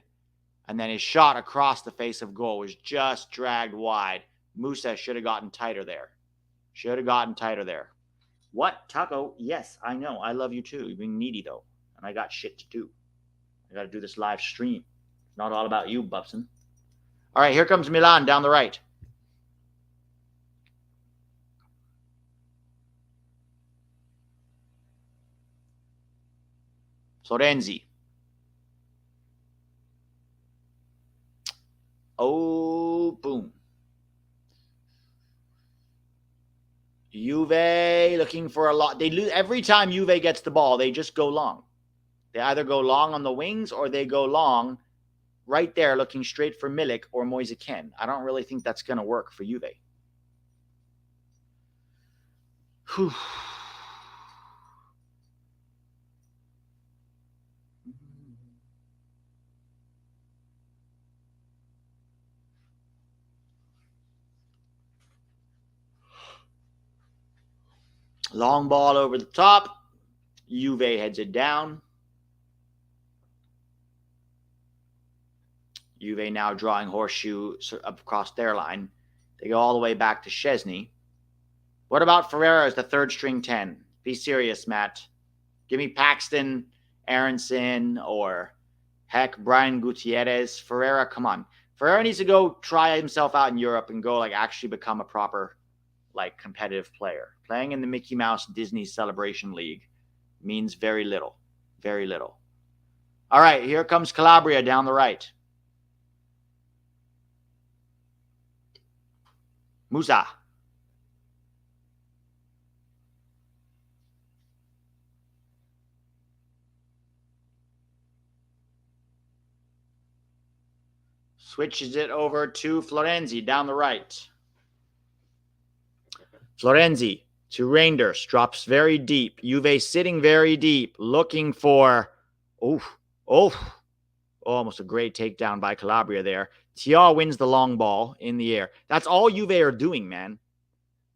And then his shot across the face of goal was just dragged wide. Musah should have gotten tighter there. What? Taco? Yes, I know. I love you too. You're being needy, though. And I got shit to do. I got to do this live stream. It's not all about you, Bubson. All right, here comes Milan down the right. Florenzi. Oh, boom. Juve looking for a lot. They lose every time Juve gets the ball. They just go long. They either go long on the wings or they go long right there looking straight for Milik or Moise Kean. I don't really think that's going to work for Juve. Whew. Long ball over the top. Juve heads it down. Juve now drawing horseshoe across their line. They go all the way back to Szczesny. What about Ferreira as the third string 10? Be serious, Matt. Give me Paxton, Aronson, or heck, Brian Gutierrez. Ferreira, come on. Ferreira needs to go try himself out in Europe and go actually become a proper competitive player. Playing in the Mickey Mouse Disney Celebration League means very little. Very little. All right, here comes Calabria down the right. Musah. Switches it over to Florenzi down the right. Florenzi to Reinders. Drops very deep. Juve sitting very deep. Looking for... Almost a great takedown by Calabria there. Thiaw wins the long ball in the air. That's all Juve are doing, man.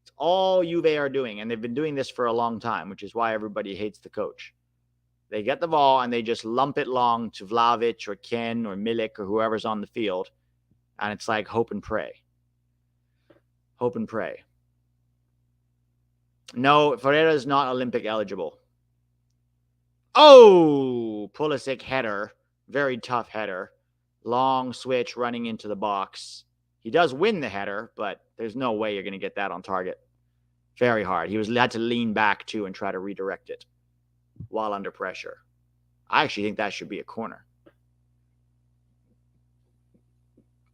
It's all Juve are doing, and they've been doing this for a long time, which is why everybody hates the coach. They get the ball, and they just lump it long to Vlahovic or Ken or Milik or whoever's on the field, and it's like hope and pray. Hope and pray. No, Ferreira is not Olympic eligible. Oh, Pulisic header. Very tough header. Long switch running into the box. He does win the header, but there's no way you're going to get that on target. Very hard. He had to lean back, too, and try to redirect it while under pressure. I actually think that should be a corner.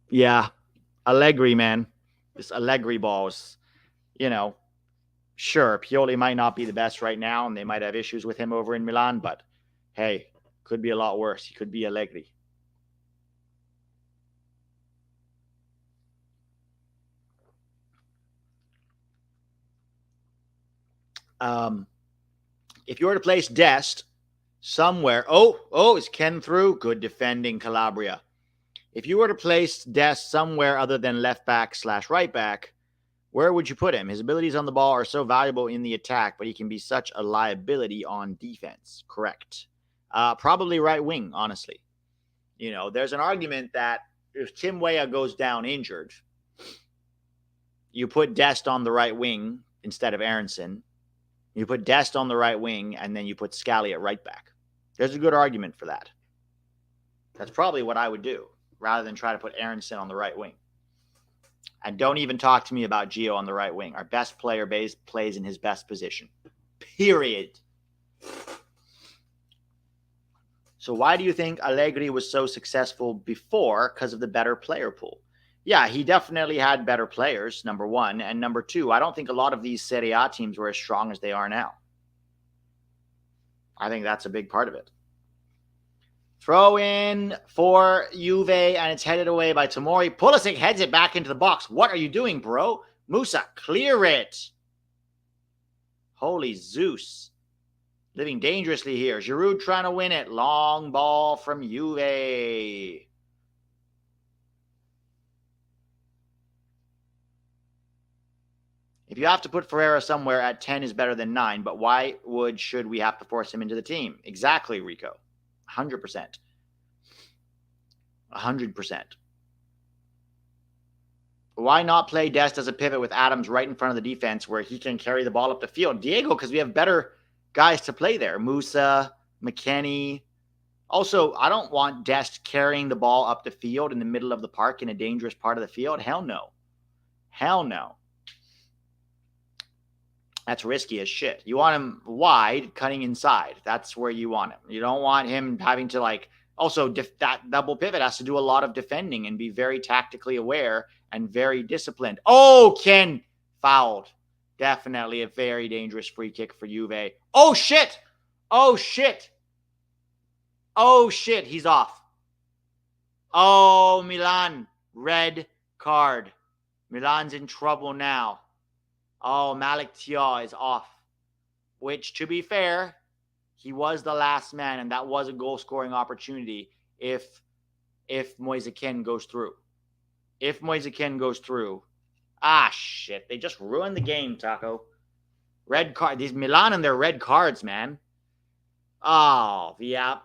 Yeah. Allegri, man. This Allegri ball is, sure, Pioli might not be the best right now, and they might have issues with him over in Milan, but hey, could be a lot worse. He could be Allegri. If you were to place Dest somewhere, is Ken through? Good defending, Calabria. If you were to place Dest somewhere other than left back / right back, where would you put him? His abilities on the ball are so valuable in the attack, but he can be such a liability on defense. Correct. Probably right wing, honestly. There's an argument that if Tim Weah goes down injured, you put Dest on the right wing instead of Aronson. You put Dest on the right wing, and then you put Scally at right back. There's a good argument for that. That's probably what I would do, rather than try to put Aronson on the right wing. And don't even talk to me about Gio on the right wing. Our best player plays in his best position. Period. So why do you think Allegri was so successful before? Because of the better player pool. Yeah, he definitely had better players, number one. And number two, I don't think a lot of these Serie A teams were as strong as they are now. I think that's a big part of it. Throw in for Juve, and it's headed away by Tomori. Pulisic heads it back into the box. What are you doing, bro? Musah, clear it. Holy Zeus. Living dangerously here. Giroud trying to win it. Long ball from Juve. If you have to put Ferreira somewhere at 10 is better than 9, but why should we have to force him into the team? Exactly, Rico. 100%. 100%. Why not play Dest as a pivot with Adams right in front of the defense where he can carry the ball up the field? Diego, because we have better guys to play there. Musah, McKennie. Also, I don't want Dest carrying the ball up the field in the middle of the park in a dangerous part of the field. Hell no. Hell no. That's risky as shit. You want him wide, cutting inside. That's where you want him. You don't want him having to also that double pivot has to do a lot of defending and be very tactically aware and very disciplined. Oh, Ken fouled. Definitely a very dangerous free kick for Juve. Oh, shit. Oh, shit. Oh, shit. He's off. Oh, Milan. Red card. Milan's in trouble now. Oh, Malik Thiaw is off. Which, to be fair, he was the last man, and that was a goal-scoring opportunity if Moise Kean goes through. If Moise Kean goes through. Ah, shit. They just ruined the game, Taco. Red card. These Milan and their red cards, man. Oh, yeah.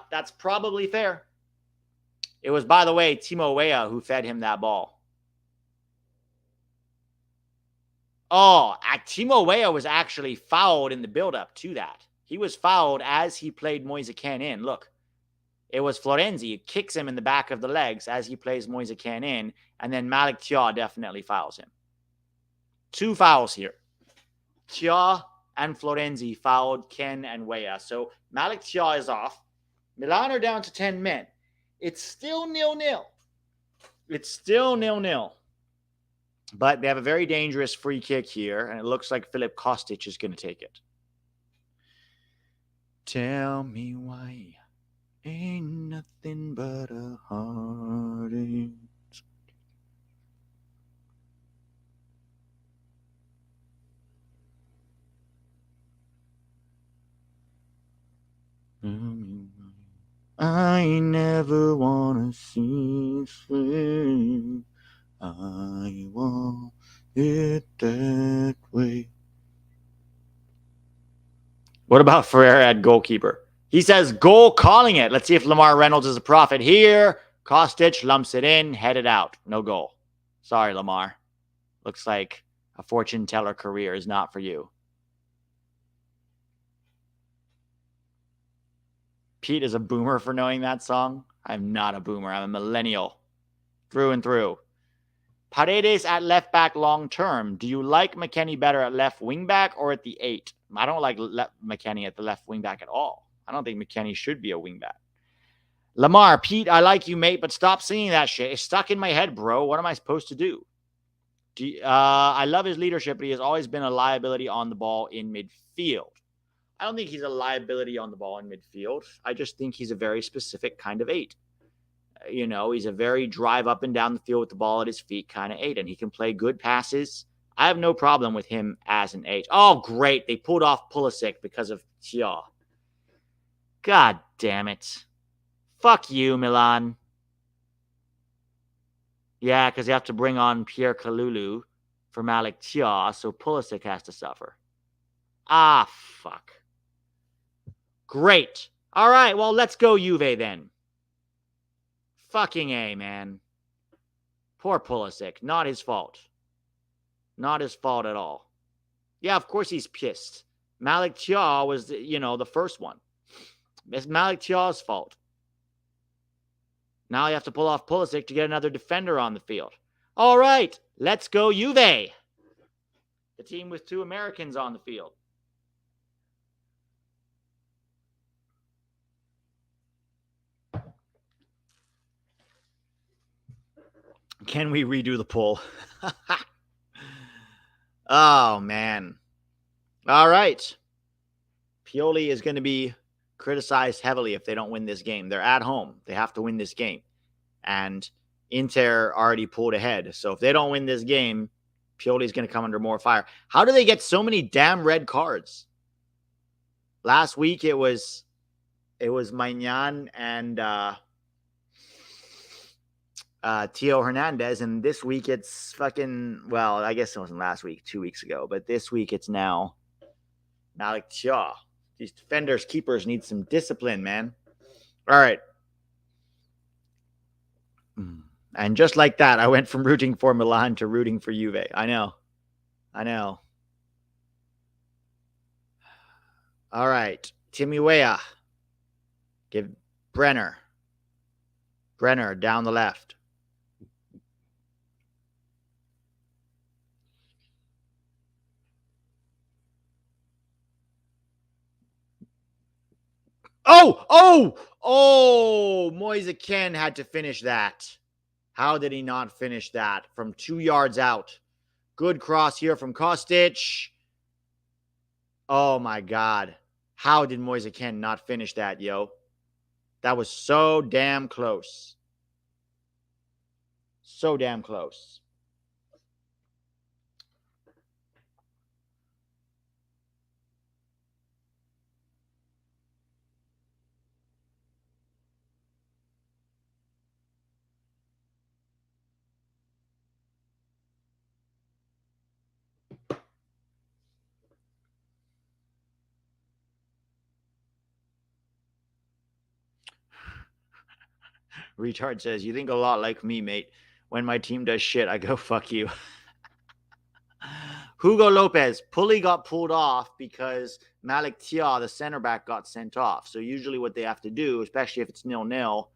That's probably fair. It was, by the way, Timo Weah who fed him that ball. Oh, Timo Weah was actually fouled in the build-up to that. He was fouled as he played Moise Kean in. Look, it was Florenzi. He kicks him in the back of the legs as he plays Moise Kean in, and then Malik Thiaw definitely fouls him. 2 fouls here. Thiaw and Florenzi fouled Ken and Weah. So Malik Thiaw is off. Milan are down to 10 men. It's still 0-0. It's still 0-0. But they have a very dangerous free kick here, and it looks like Filip Kostic is going to take it. Tell me why ain't nothing but a heartache. I never want to see it swing. I want it that way. What about Ferreira at goalkeeper? He says goal calling it. Let's see if Lamar Reynolds is a prophet here. Kostic lumps it in, headed out. No goal. Sorry, Lamar. Looks like a fortune teller career is not for you. Pete is a boomer for knowing that song. I'm not a boomer. I'm a millennial. Through and through. Paredes at left back long term. Do you like McKennie better at left wing back or at the 8? I don't like McKennie at the left wing back at all. I don't think McKennie should be a wing back. Lamar, Pete, I like you, mate, but stop singing that shit. It's stuck in my head, bro. What am I supposed to do? I love his leadership, but he has always been a liability on the ball in midfield. I don't think he's a liability on the ball in midfield. I just think he's a very specific kind of 8. You know, he's a very drive up and down the field with the ball at his feet kind of 8, and he can play good passes. I have no problem with him as an 8. Oh, great. They pulled off Pulisic because of Tia. God damn it. Fuck you, Milan. Yeah, because you have to bring on Pierre Kalulu for Malik Tia, so Pulisic has to suffer. Ah, fuck. Great. All right, well, let's go Juve then. Fucking A, man. Poor Pulisic. Not his fault. Not his fault at all. Yeah, of course he's pissed. Malik Tia was, the first one. It's Malik Tia's fault. Now you have to pull off Pulisic to get another defender on the field. All right, let's go Juve. The team with 2 Americans on the field. Can we redo the poll? Oh, man. All right. Pioli is going to be criticized heavily if they don't win this game. They're at home. They have to win this game. And Inter already pulled ahead. So if they don't win this game, Pioli's going to come under more fire. How do they get so many damn red cards? Last week it was Maignan and Tio Hernandez, and this week it's fucking, well, I guess it wasn't last week, 2 weeks ago, but this week it's now Malik Tia. These defenders, keepers need some discipline, man. All right. And just like that, I went from rooting for Milan to rooting for Juve. I know. All right. Timmy Weah. Give Brenner down the left. Oh, Moise Kean had to finish that. How did he not finish that? From 2 yards out. Good cross here from Kostic. Oh, my God. How did Moise Kean not finish that, yo? That was so damn close. So damn close. Retard says, you think a lot like me, mate. When my team does shit, I go, fuck you. Hugo Lopez, Pulley got pulled off because Malik Tia, the center back, got sent off. So usually what they have to do, especially if it's 0-0,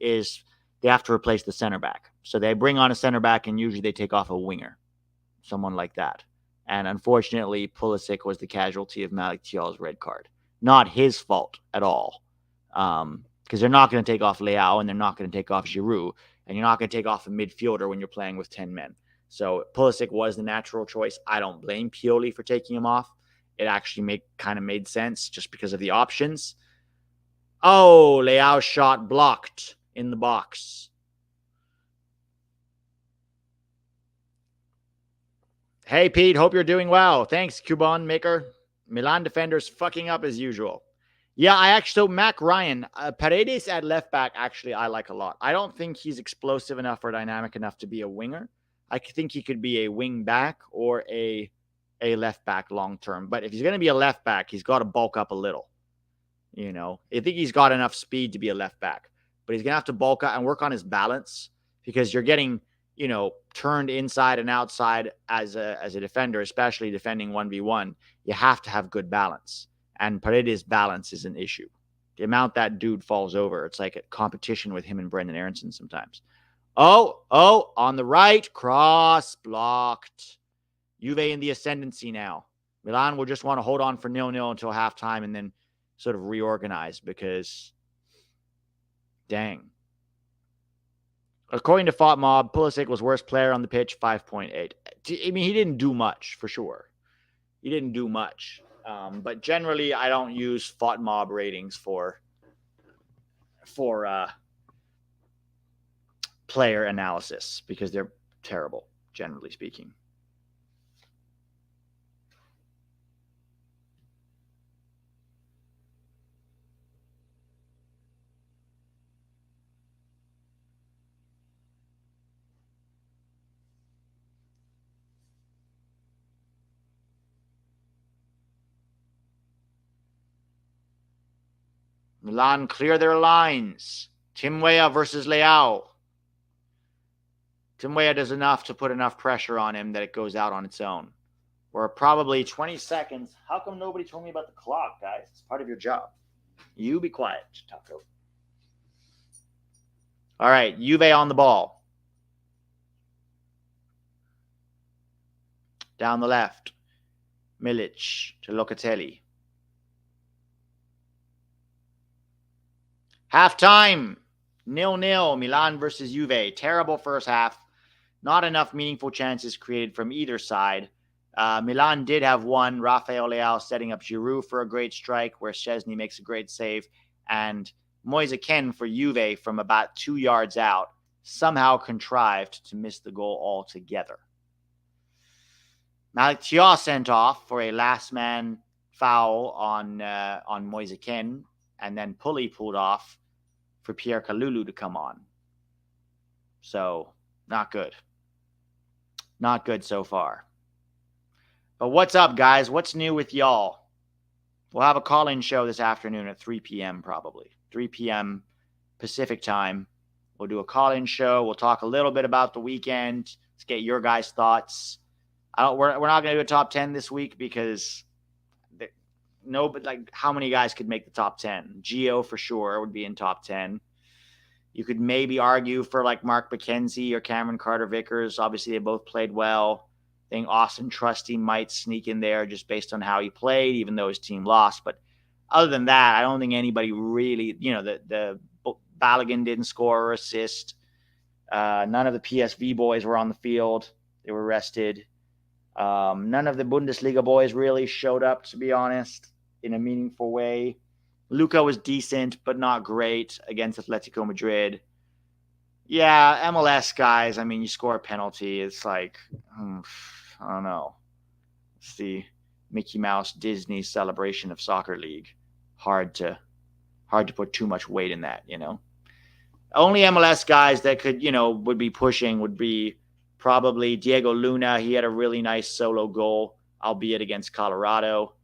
is they have to replace the center back. So they bring on a center back, and usually they take off a winger, someone like that. And unfortunately, Pulisic was the casualty of Malik Tia's red card. Not his fault at all. Because they're not going to take off Leao, and they're not going to take off Giroud, and you're not going to take off a midfielder when you're playing with 10 men. So Pulisic was the natural choice. I don't blame Pioli for taking him off. It actually kind of made sense just because of the options. Oh, Leao shot blocked in the box. Hey, Pete, hope you're doing well. Thanks, Cuban Maker. Milan defenders fucking up as usual. Yeah, I actually, so Mac Ryan, Paredes at left back, actually, I like a lot. I don't think he's explosive enough or dynamic enough to be a winger. I think he could be a wing back or a left back long term. But if he's going to be a left back, he's got to bulk up a little. You know, I think he's got enough speed to be a left back, but he's going to have to bulk up and work on his balance because you're getting, turned inside and outside as a defender, especially defending 1v1. You have to have good balance. And Paredes' balance is an issue. The amount that dude falls over, it's like a competition with him and Brendan Aronson sometimes. Oh, on the right, cross blocked. Juve in the ascendancy now. Milan will just want to hold on for 0-0 until halftime and then sort of reorganize because, dang. According to FotMob, Pulisic was worst player on the pitch, 5.8. I mean, he didn't do much, for sure. He didn't do much. But generally, I don't use FotMob ratings for player analysis because they're terrible, generally speaking. Milan clear their lines. Tim Weah versus Leao. Tim Weah does enough to put enough pressure on him that it goes out on its own. We're probably 20 seconds. How come nobody told me about the clock, guys? It's part of your job. You be quiet, Taco. All right, Juve on the ball. Down the left. Milic to Locatelli. Halftime. 0-0. Milan versus Juve. Terrible first half. Not enough meaningful chances created from either side. Milan did have one. Rafael Leao setting up Giroud for a great strike where Szczesny makes a great save. And McKennie for Juve from about 2 yards out somehow contrived to miss the goal altogether. Malik Thiaw sent off for a last man foul on McKennie, and then Pulley pulled off for Pierre Kalulu to come on. So, not good. Not good so far. But what's up, guys? What's new with y'all? We'll have a call-in show this afternoon at 3 p.m. probably. 3 p.m. Pacific time. We'll do a call-in show. We'll talk a little bit about the weekend. Let's get your guys' thoughts. We're not going to do a top 10 this week because but like how many guys could make the top 10? Gio for sure would be in top 10. You could maybe argue for like Mark McKenzie or Cameron Carter-Vickers. Obviously, they both played well. I think Austin Trusty might sneak in there just based on how he played, even though his team lost. But other than that, I don't think anybody really, the Balogun didn't score or assist. None of the PSV boys were on the field. They were rested. None of the Bundesliga boys really showed up, to be honest, in a meaningful way. Luka was decent, but not great against Atletico Madrid. Yeah, MLS guys, I mean, you score a penalty. It's like, I don't know. It's the Mickey Mouse Disney celebration of soccer league. Hard to put too much weight in that, Only MLS guys that could, would be pushing would be probably Diego Luna. He had a really nice solo goal, albeit against Colorado.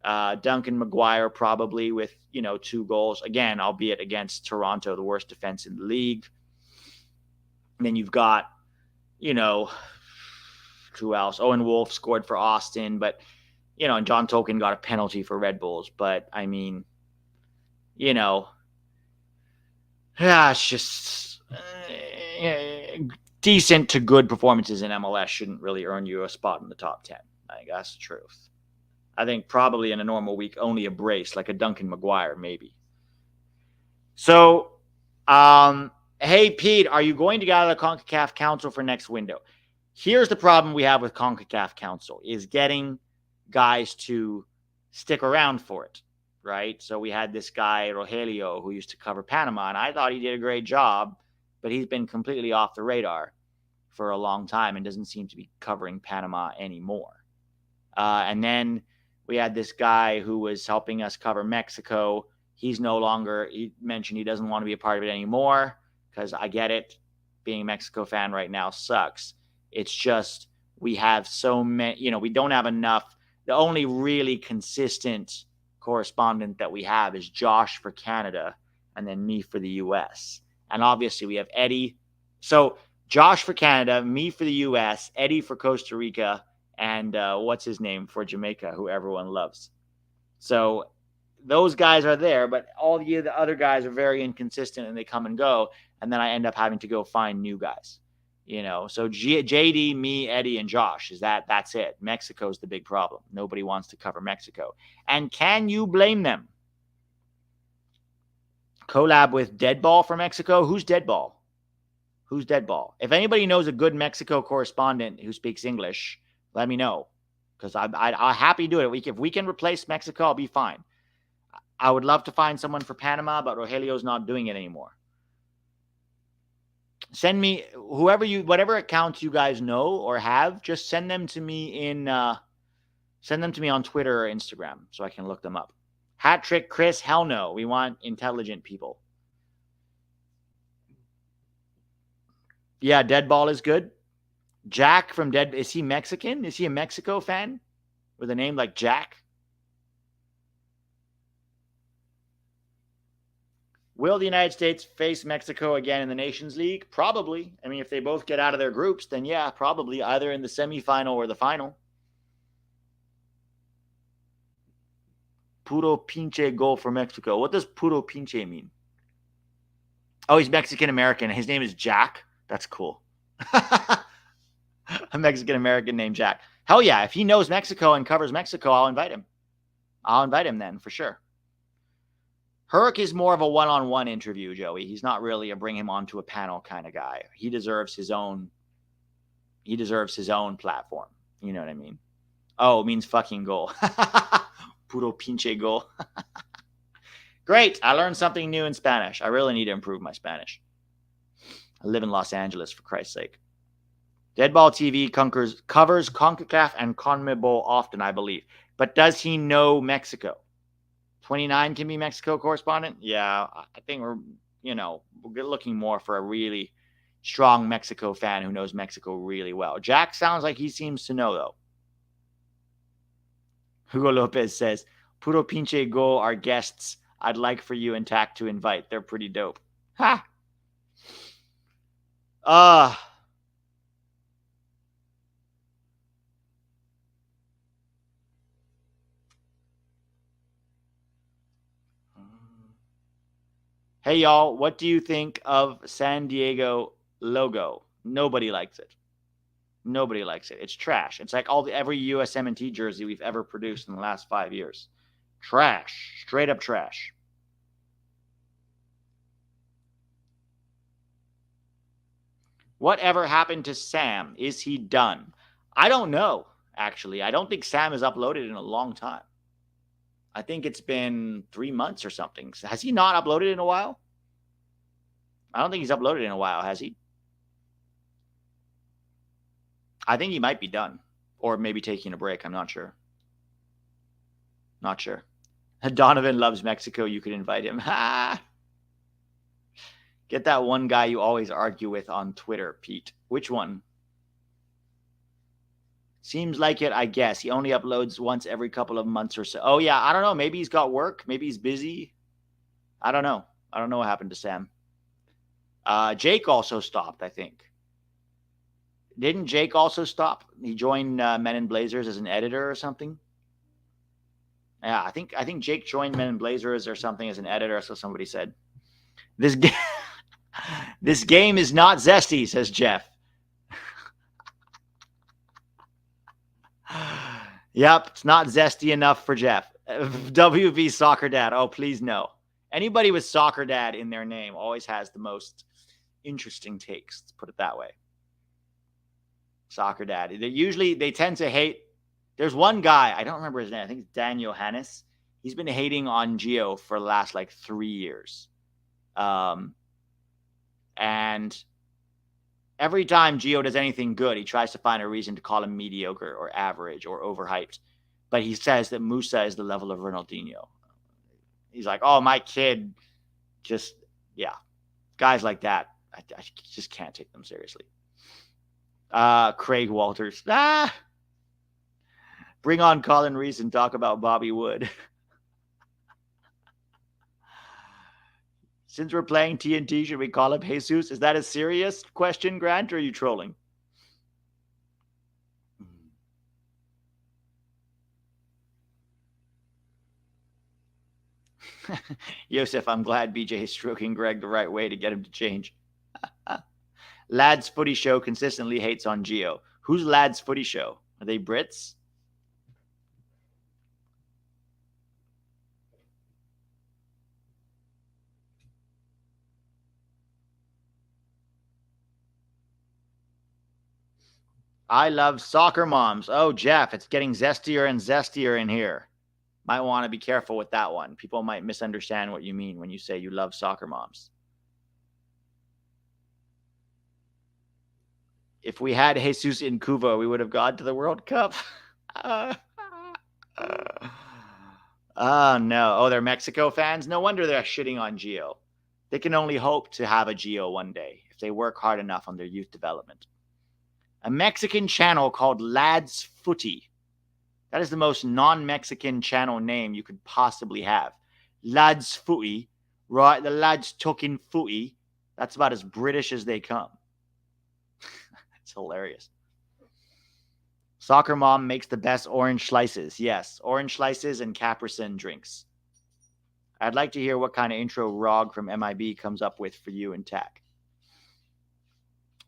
Duncan Maguire probably with, 2 goals. Again, albeit against Toronto, the worst defense in the league. And then you've got, who else? Owen Wolf scored for Austin, but, and John Tolkien got a penalty for Red Bulls. But, I mean, it's just decent to good performances in MLS shouldn't really earn you a spot in the top 10. I think that's the truth. I think probably in a normal week, only a brace, like a Duncan Maguire, maybe. So, hey, Pete, are you going to get out of the CONCACAF Council for next window? Here's the problem we have with CONCACAF Council is getting guys to stick around for it, right? So we had this guy, Rogelio, who used to cover Panama, and I thought he did a great job, but he's been completely off the radar for a long time and doesn't seem to be covering Panama anymore. And then we had this guy who was helping us cover Mexico, He's no longer, he mentioned he doesn't want to be a part of it anymore, because I get it. Being a Mexico fan right now sucks. It's just we have so many, we don't have enough. The only really consistent correspondent that we have is Josh for Canada and then me for the US. And obviously we have Eddie. So Josh for Canada, me for the US, Eddie for Costa Rica, and what's his name for Jamaica, who everyone loves. So those guys are there, but all the other guys are very inconsistent and they come and go. And then I end up having to go find new guys. So JD, me, Eddie, and Josh, that's it. Mexico's the big problem. Nobody wants to cover Mexico. And can you blame them? Collab with Deadball for Mexico. Who's Deadball? If anybody knows a good Mexico correspondent who speaks English, let me know. Because I'm happy to do it. If we can replace Mexico, I'll be fine. I would love to find someone for Panama, but Rogelio's not doing it anymore. Send me whatever accounts you guys know or have, just send them to me on Twitter or Instagram so I can look them up. Hat trick, Chris, hell no. We want intelligent people. Yeah, Deadball is good. Jack from Dead, is he Mexican? Is he a Mexico fan with a name like Jack? Will the United States face Mexico again in the Nations League? Probably. I mean, if they both get out of their groups, then yeah, probably either in the semifinal or the final. Puro pinche goal for Mexico. What does puro pinche mean? Oh, he's Mexican-American. His name is Jack. That's cool. A Mexican-American named Jack. Hell yeah. If he knows Mexico and covers Mexico, I'll invite him. I'll invite him then, for sure. Herc is more of a one-on-one interview, Joey. He's not really a bring him onto a panel kind of guy. He deserves his own platform. You know what I mean? Oh, it means fucking goal. Puro pinche goal. Great. I learned something new in Spanish. I really need to improve my Spanish. I live in Los Angeles, for Christ's sake. Deadball TV covers CONCACAF and CONMEBOL often, I believe. But does he know Mexico? 29 can be Mexico correspondent? Yeah, I think we're looking more for a really strong Mexico fan who knows Mexico really well. Jack sounds like he seems to know, though. Hugo Lopez says, Puro pinche go are guests I'd like for you and Tack to invite. They're pretty dope. Ha! Hey, y'all, what do you think of San Diego logo? Nobody likes it. Nobody likes it. It's trash. It's like every USMNT jersey we've ever produced in the last 5 years. Trash. Straight up trash. Whatever happened to Sam? Is he done? I don't know, actually. I don't think Sam has uploaded in a long time. I think it's been 3 months or something. Has he not uploaded in a while? I don't think he's uploaded in a while, has he? I think he might be done. Or maybe taking a break. I'm not sure. Not sure. Donovan loves Mexico. You could invite him. Get that one guy you always argue with on Twitter, Pete. Which one? Seems like it, I guess. He only uploads once every couple of months or so. Oh, yeah. I don't know. Maybe he's got work. Maybe he's busy. I don't know. I don't know what happened to Sam. Jake also stopped, I think. Didn't Jake also stop? He joined Men in Blazers as an editor or something. Yeah, I think Jake joined Men in Blazers or something as an editor, so somebody said. This game is not zesty, says Jeff. Yep, it's not zesty enough for Jeff. WV Soccer Dad. Oh, please no. Anybody with Soccer Dad in their name always has the most interesting takes. Let's put it that way. Soccer Dad. They tend to hate. There's one guy, I don't remember his name. I think it's Dan Johannes. He's been hating on Gio for the last 3 years. And every time Gio does anything good, he tries to find a reason to call him mediocre or average or overhyped. But he says that Musah is the level of Ronaldinho. He's like, oh, my kid just, yeah. Guys like that, I just can't take them seriously. Craig Walters. Bring on Colin Reese and talk about Bobby Wood. Since we're playing TNT, should we call up Jesus? Is that a serious question, Grant, or are you trolling? Yosef, I'm glad BJ is stroking Greg the right way to get him to change. Lads Footy Show consistently hates on Gio. Who's Lads Footy Show? Are they Brits? I love soccer moms. Oh, Jeff, it's getting zestier and zestier in here. Might want to be careful with that one. People might misunderstand what you mean when you say you love soccer moms. If we had Jesus in Cuvo, we would have gone to the World Cup. Oh, no. Oh, they're Mexico fans? No wonder they're shitting on Gio. They can only hope to have a Gio one day if they work hard enough on their youth development. A Mexican channel called Lads Footy. That is the most non-Mexican channel name you could possibly have. Lads Footy, right? The lads talking footy. That's about as British as they come. It's hilarious. Soccer mom makes the best orange slices. Yes, orange slices and Capricin drinks. I'd like to hear what kind of intro Rog from MIB comes up with for you and Tack.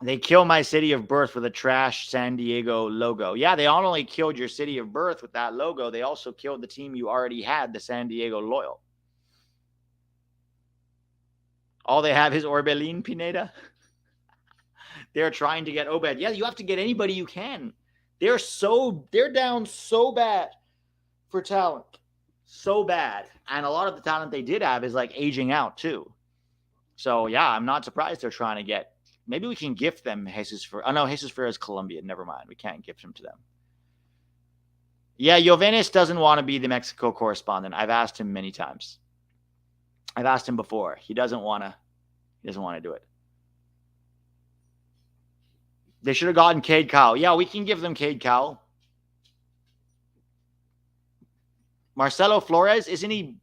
They kill my city of birth with a trash San Diego logo. Yeah, they not only killed your city of birth with that logo, they also killed the team you already had, the San Diego Loyal. All they have is Orbelin, Pineda. They're trying to get Obed. Yeah, you have to get anybody you can. They're down so bad for talent. So bad. And a lot of the talent they did have is like aging out too. So yeah, I'm not surprised they're trying to get. Maybe we can gift them Jesus Ferreira. Oh, no, Jesus Ferreira is Colombian. Never mind. We can't gift him to them. Yeah, Jovenis doesn't want to be the Mexico correspondent. I've asked him many times. I've asked him before. He doesn't want to do it. They should have gotten Cade Cowell. Yeah, we can give them Cade Cowell. Marcelo Flores, isn't he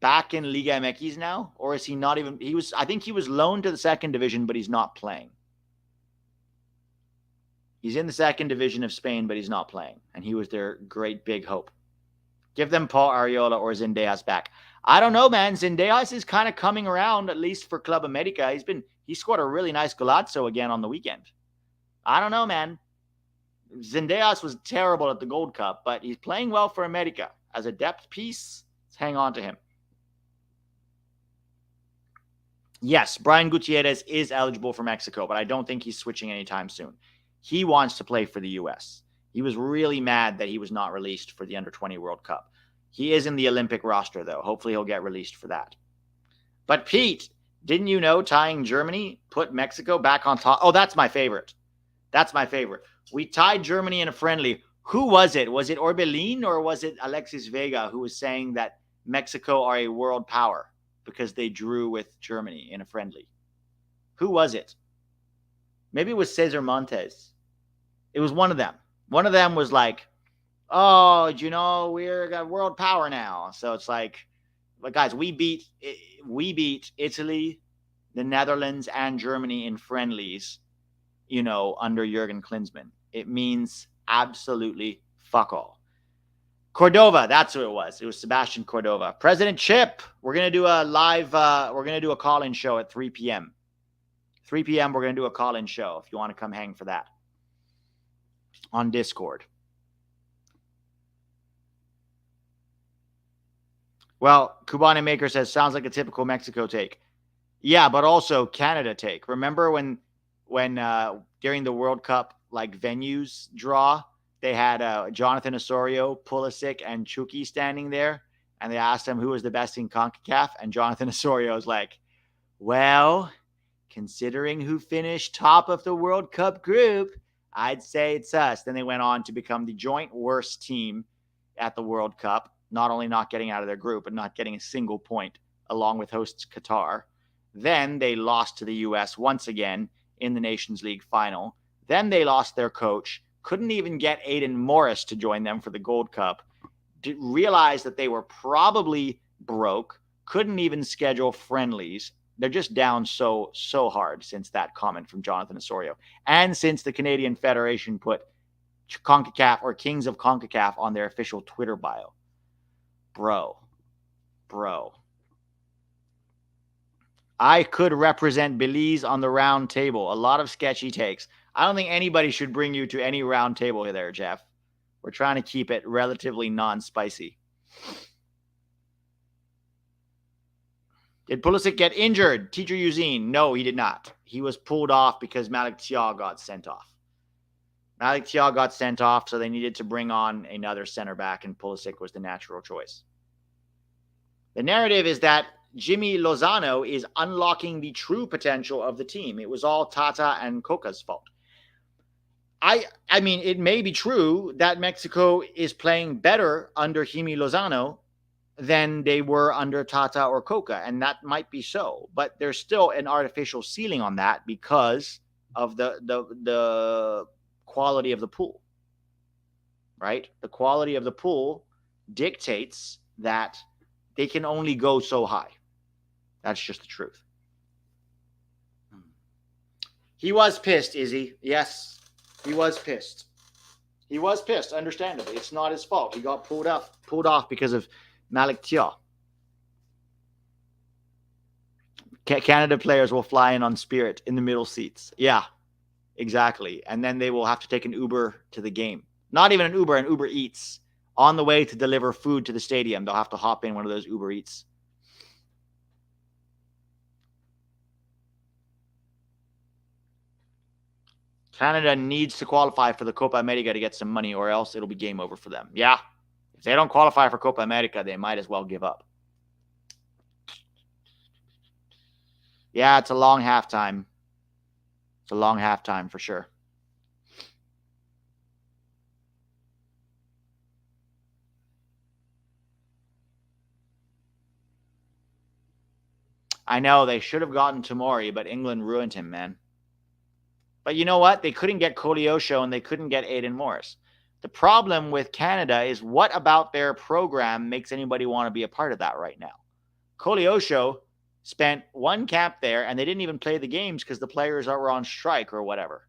back in Liga MX now? Or is he not even? I think he was loaned to the second division, but he's not playing. He's in the second division of Spain, but he's not playing. And he was their great big hope. Give them Paul Arriola or Zendejas back. I don't know, man. Zendejas is kind of coming around, at least for Club America. He scored a really nice golazo again on the weekend. I don't know, man. Zendejas was terrible at the Gold Cup, but he's playing well for America. As a depth piece, let's hang on to him. Yes, Brian Gutierrez is eligible for Mexico, but I don't think he's switching anytime soon. He wants to play for the U.S. He was really mad that he was not released for the Under-20 World Cup. He is in the Olympic roster, though. Hopefully he'll get released for that. But Pete, didn't you know tying Germany put Mexico back on top? Oh, that's my favorite. That's my favorite. We tied Germany in a friendly. Who was it? Was it Orbelin or was it Alexis Vega who was saying that Mexico are a world power because they drew with Germany in a friendly? Who was it? Maybe it was Cesar Montes. It was one of them. One of them was like, oh, we're got world power now. So it's like, but guys, we beat Italy, the Netherlands, and Germany in friendlies, under Jurgen Klinsmann. It means absolutely fuck all. Cordova, that's who it was. It was Sebastian Cordova. President Chip, we're going to do a live, we're going to do a call-in show at 3 p.m. 3 p.m., we're going to do a call-in show if you want to come hang for that on Discord. Well, Cubana Maker says, sounds like a typical Mexico take. Yeah, but also Canada take. Remember when during the World Cup venues draw, they had Jonathan Osorio, Pulisic, and Chucky standing there, and they asked him who was the best in CONCACAF, and Jonathan Osorio was like, well, considering who finished top of the World Cup group, I'd say it's us. Then they went on to become the joint worst team at the World Cup. not only not getting out of their group, but not getting a single point along with hosts Qatar. Then they lost to the US once again in the Nations League final. Then they lost their coach, couldn't even get Aidan Morris to join them for the Gold Cup, realized that they were probably broke, couldn't even schedule friendlies. They're just down so hard since that comment from Jonathan Osorio. And since the Canadian Federation put CONCACAF or Kings of CONCACAF on their official Twitter bio. Bro. I could represent Belize on the round table. A lot of sketchy takes. I don't think anybody should bring you to any round table there, Jeff. We're trying to keep it relatively non-spicy. Did Pulisic get injured? Teacher Eugene. No, he did not. He was pulled off because Malik Thiaw got sent off. Malik Thiaw got sent off, so they needed to bring on another center back, and Pulisic was the natural choice. The narrative is that Jimmy Lozano is unlocking the true potential of the team. It was all Tata and Coca's fault. I mean, it may be true that Mexico is playing better under Jimmy Lozano than they were under Tata or Coca, and that might be so. But there's still an artificial ceiling on that because of the quality of the pool, right? The quality of the pool dictates that they can only go so high. That's just the truth. He was pissed, Izzy. Yes, he was pissed. He was pissed, understandably. It's not his fault. He got pulled off because of Malik Thiaw. Canada players will fly in on Spirit in the middle seats. Yeah, exactly. And then they will have to take an Uber to the game. Not even an Uber Eats. On the way to deliver food to the stadium, they'll have to hop in one of those Uber Eats. Canada needs to qualify for the Copa America to get some money, or else it'll be game over for them. Yeah. If they don't qualify for Copa America, they might as well give up. Yeah, it's a long halftime. It's a long halftime for sure. I know they should have gotten Tomori, but England ruined him, man. But you know what? They couldn't get Koleosho and they couldn't get Aidan Morris. The problem with Canada is what about their program makes anybody want to be a part of that right now? Koleosho spent one camp there and they didn't even play the games because the players were on strike or whatever.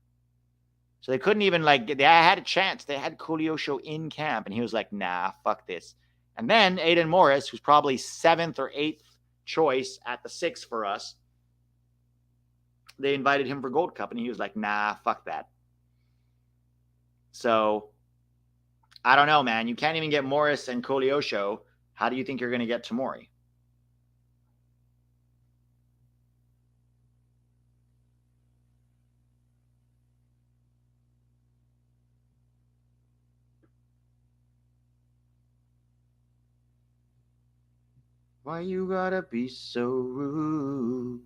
So they couldn't even they had a chance. They had Koleosho in camp and he was like, nah, fuck this. And then Aidan Morris, who's probably 7th or 8th choice at the 6 for us, they invited him for Gold Cup, and he was like, nah, fuck that. So, I don't know, man. You can't even get Morris and Koleosho. How do you think you're going to get Tomori? Why you gotta be so rude?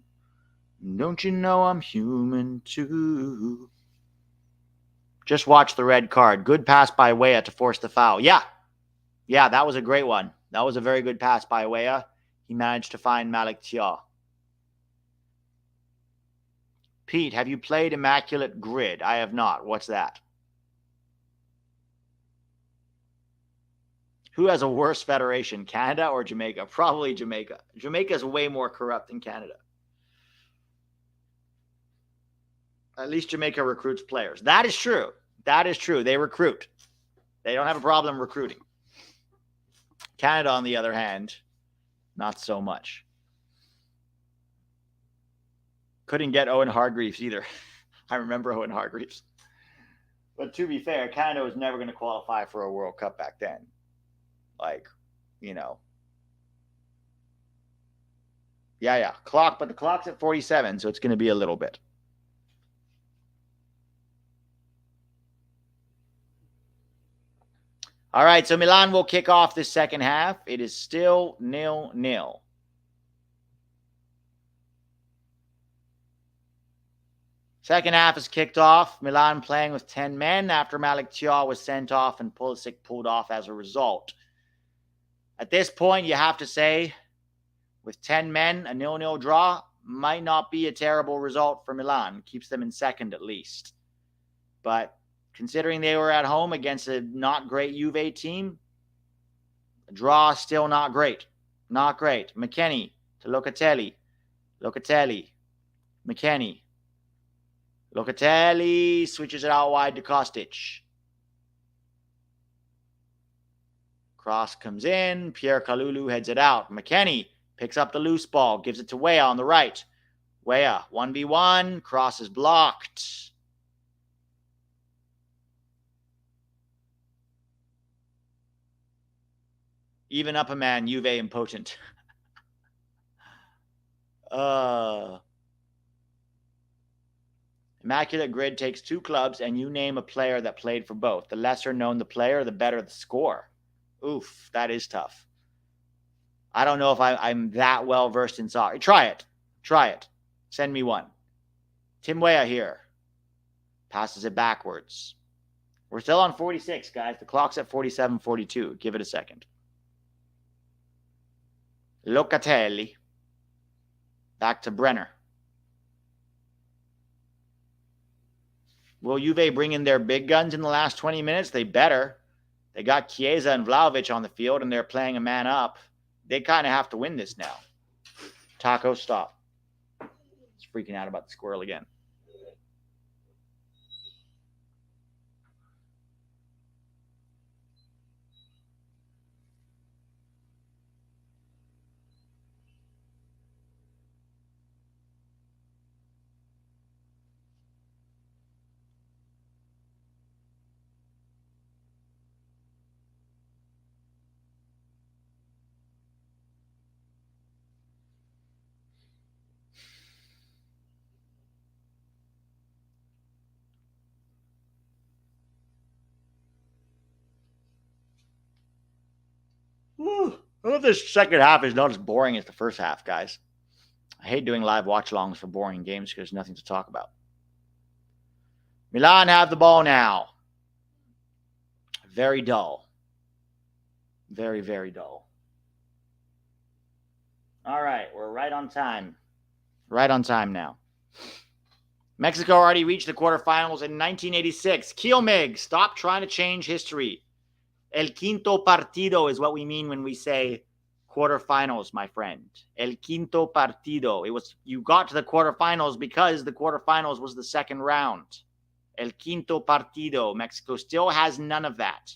Don't you know I'm human too? Just watch the red card. Good pass by Weah to force the foul. Yeah, that was a great one. That was a very good pass by Weah. He managed to find Malik Thiaw. Pete, have you played Immaculate Grid? I have not. What's that? Who has a worse federation, Canada or Jamaica? Probably Jamaica. Jamaica is way more corrupt than Canada. At least Jamaica recruits players. That is true. That is true. They recruit. They don't have a problem recruiting. Canada, on the other hand, not so much. Couldn't get Owen Hargreaves either. I remember Owen Hargreaves. But to be fair, Canada was never going to qualify for a World Cup back then. Yeah. But the clock's at 47, so it's going to be a little bit. All right, so Milan will kick off this second half. It is still 0-0. Second half is kicked off. Milan playing with 10 men after Malik Thiaw was sent off and Pulisic pulled off as a result. At this point, you have to say, with 10 men, a 0-0 draw might not be a terrible result for Milan. Keeps them in second at least. But considering they were at home against a not great Juve team, a draw still not great. Not great. McKennie to Locatelli. Locatelli. McKennie. Locatelli switches it out wide to Kostic. Cross comes in. Pierre Kalulu heads it out. McKennie picks up the loose ball. Gives it to Weah on the right. Weah, 1v1. Cross is blocked. Even up a man, Juve impotent. Immaculate Grid takes two clubs and you name a player that played for both. The lesser known the player, the better the score. Oof, that is tough. I don't know if I'm that well versed in soccer. Try it. Try it. Send me one. Tim Weah here. Passes it backwards. We're still on 46, guys. The clock's at 47:42. Give it a second. Locatelli. Back to Brenner. Will Juve bring in their big guns in the last 20 minutes? They better. They got Chiesa and Vlahovic on the field, and they're playing a man up. They kind of have to win this now. Taco, stop. He's freaking out about the squirrel again. I hope this second half is not as boring as the first half, guys. I hate doing live watch-alongs for boring games because there's nothing to talk about. Milan have the ball now. Very dull. Very, very dull. All right, we're right on time. Right on time now. Mexico already reached the quarterfinals in 1986. Kielmig, stop trying to change history. El quinto partido is what we mean when we say quarterfinals, my friend. El quinto partido. You got to the quarterfinals because the quarterfinals was the second round. El quinto partido. Mexico still has none of that.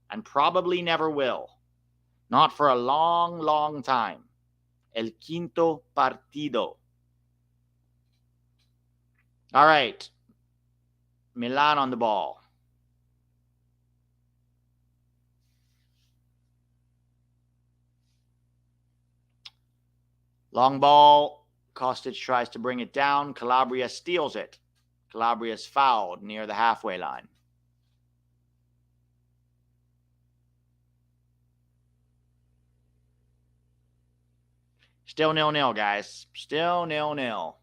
And probably never will. Not for a long, long time. El quinto partido. All right. Milan on the ball. Long ball. Kostic tries to bring it down. Calabria steals it. Calabria's fouled near the halfway line. Still 0-0, guys. Still 0-0.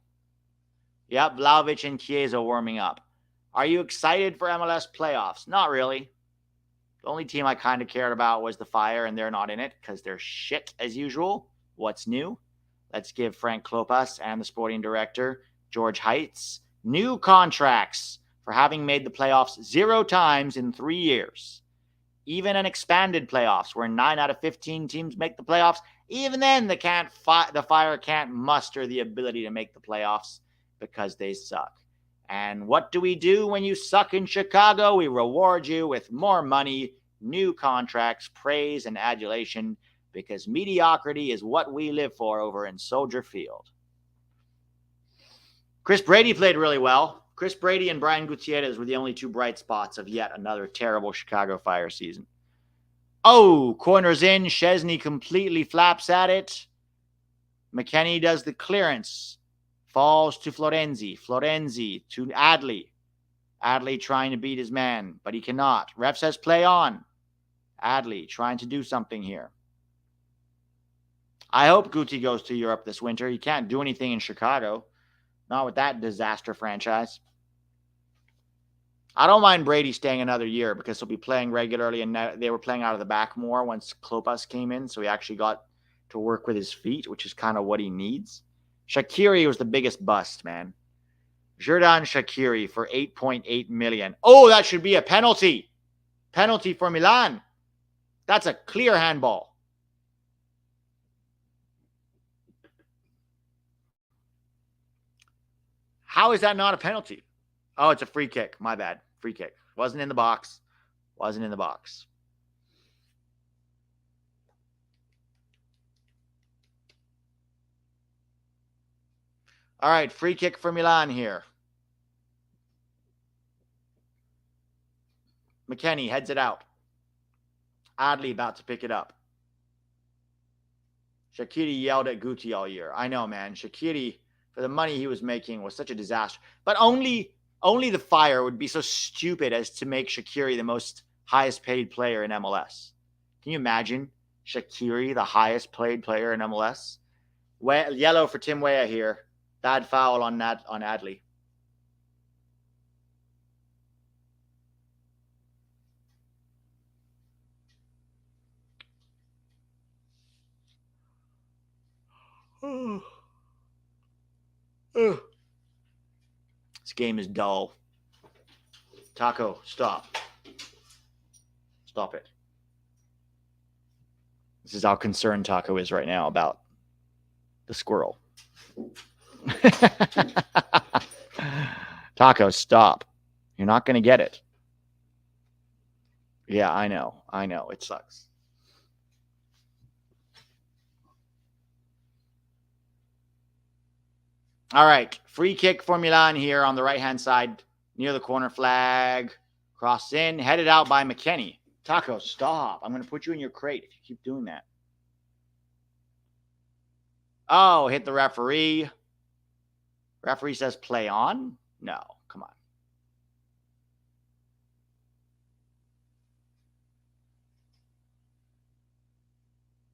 Yep, Vlahovic and Chiesa warming up. Are you excited for MLS playoffs? Not really. The only team I kind of cared about was the Fire, and they're not in it because they're shit as usual. What's new? Let's give Frank Klopas and the sporting director, George Heitz, new contracts for having made the playoffs 0 times in 3 years. Even an expanded playoffs where 9 out of 15 teams make the playoffs, even then the Fire can't muster the ability to make the playoffs because they suck. And what do we do when you suck in Chicago? We reward you with more money, new contracts, praise, and adulation, because mediocrity is what we live for over in Soldier Field. Chris Brady played really well. Chris Brady and Brian Gutierrez were the only two bright spots of yet another terrible Chicago Fire season. Oh, corners in. Szczesny completely flaps at it. McKennie does the clearance. Falls to Florenzi. Florenzi to Adley. Adley trying to beat his man, but he cannot. Ref says play on. Adley trying to do something here. I hope Guti goes to Europe this winter. He can't do anything in Chicago. Not with that disaster franchise. I don't mind Brady staying another year because he'll be playing regularly, and they were playing out of the back more once Klopas came in, so he actually got to work with his feet, which is kind of what he needs. Shaqiri was the biggest bust, man. Xherdan Shaqiri for 8.8 million. Oh, that should be a penalty. Penalty for Milan. That's a clear handball. How is that not a penalty? Oh, it's a free kick. My bad. Free kick. Wasn't in the box. Wasn't in the box. All right, free kick for Milan here. McKennie heads it out. Adli about to pick it up. Shaqiri yelled at Guti all year. I know, man. Shaqiri, for the money he was making, was such a disaster. But only the Fire would be so stupid as to make Shaqiri the most highest paid player in MLS. Can you imagine Shaqiri, the highest paid player in MLS? Yellow for Tim Weah here. Bad foul on Adli. This game is dull. Taco, stop. Stop it. This is how concerned Taco is right now about the squirrel. Taco, stop. You're not going to get it. Yeah, I know. It sucks. All right. Free kick for Milan here on the right-hand side near the corner flag. Cross in. Headed out by McKennie. Taco, stop. I'm going to put you in your crate if you keep doing that. Oh, hit the referee. Referee says play on? No, come on.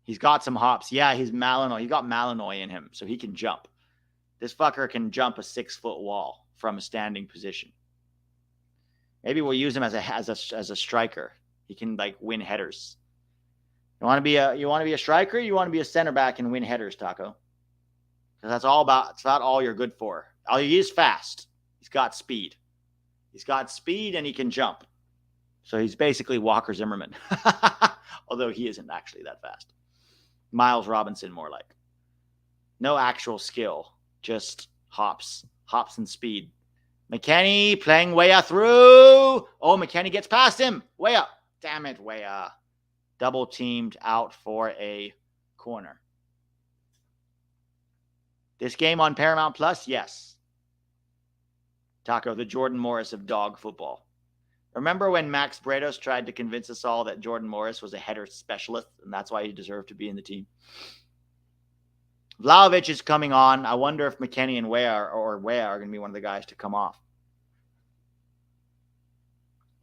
He's got some hops. Yeah, he's Malinois. He's got Malinois in him, so he can jump. This fucker can jump a 6-foot wall from a standing position. Maybe we'll use him as a striker. He can like win headers. You want to be a striker? Or you want to be a center back and win headers, Taco? Because that's not all you're good for. He is fast. He's got speed. He's got speed and he can jump. So he's basically Walker Zimmerman. Although he isn't actually that fast. Miles Robinson, more like. No actual skill. Just hops and speed. McKennie playing Weah through. Oh, McKennie gets past him. Weah. Damn it, Weah. Double teamed out for a corner. This game on Paramount Plus? Yes. Taco, the Jordan Morris of dog football. Remember when Max Bretos tried to convince us all that Jordan Morris was a header specialist and that's why he deserved to be in the team? Vlahovic is coming on. I wonder if McKennie and Weah are going to be one of the guys to come off.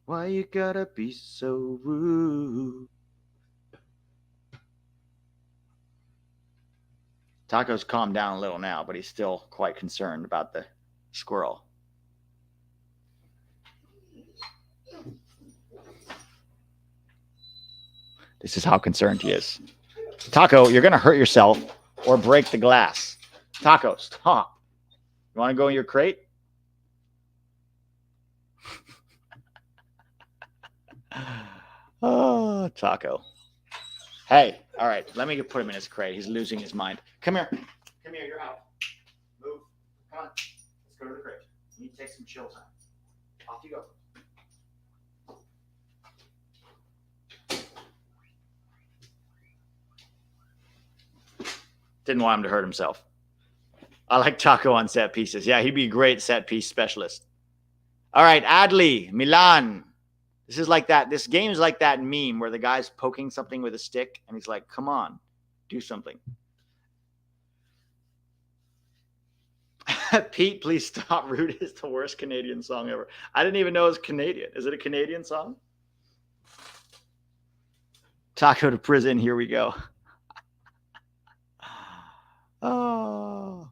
Why you gotta be so rude? Taco's calmed down a little now, but he's still quite concerned about the squirrel. This is how concerned he is. Taco, you're going to hurt yourself or break the glass. Taco, stop. You want to go in your crate? Oh, Taco. Hey, all right. Let me put him in his crate. He's losing his mind. Come here. Come here. You're out. Move. Come on. Let's go to the crate. You need to take some chill time. Off you go. Didn't want him to hurt himself. I like Taco on set pieces. Yeah, he'd be a great set piece specialist. All right, Adli, Milan. This is like that. This game is like that meme where the guy's poking something with a stick and he's like, come on, do something. Pete, please stop. Rude is the worst Canadian song ever. I didn't even know it was Canadian. Is it a Canadian song? Taco to prison. Here we go. Oh.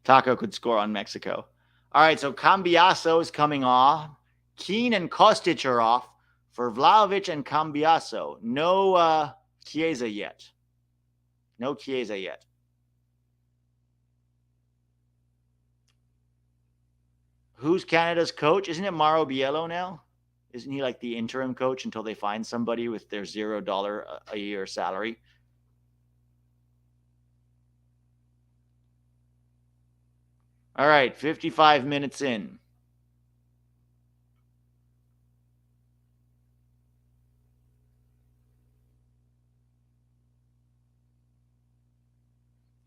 Taco could score on Mexico. All right, so Cambiaso is coming off. Keane and Kostic are off for Vlahovic and Cambiaso. No Chiesa yet. No Chiesa yet. Who's Canada's coach? Isn't it Mauro Biello now? Isn't he like the interim coach until they find somebody with their $0 a year salary? All right, 55 minutes in.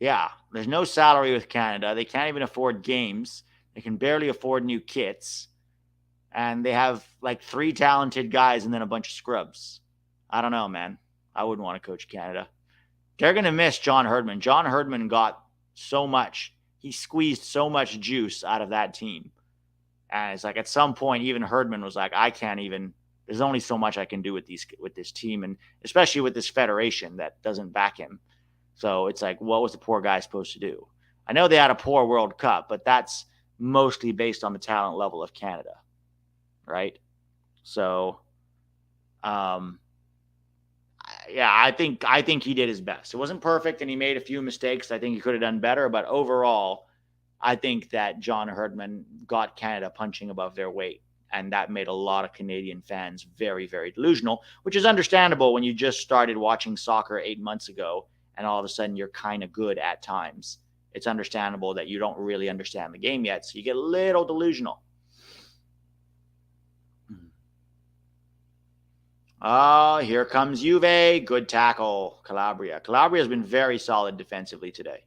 Yeah, there's no salary with Canada. They can't even afford games. They can barely afford new kits. And they have like 3 talented guys and then a bunch of scrubs. I don't know, man. I wouldn't want to coach Canada. They're going to miss John Herdman. John Herdman got so much. He squeezed so much juice out of that team. And it's like at some point, even Herdman was like, I can't even, there's only so much I can do with this team, and especially with this federation that doesn't back him. So it's like, what was the poor guy supposed to do? I know they had a poor World Cup, but that's mostly based on the talent level of Canada, right? So, yeah, I think he did his best. It wasn't perfect, and he made a few mistakes. I think he could have done better, but overall, I think that John Herdman got Canada punching above their weight, and that made a lot of Canadian fans very, very delusional, which is understandable when you just started watching soccer 8 months ago, and all of a sudden you're kind of good at times. It's understandable that you don't really understand the game yet, so you get a little delusional. Here comes Juve. Good tackle, Calabria. Calabria has been very solid defensively today.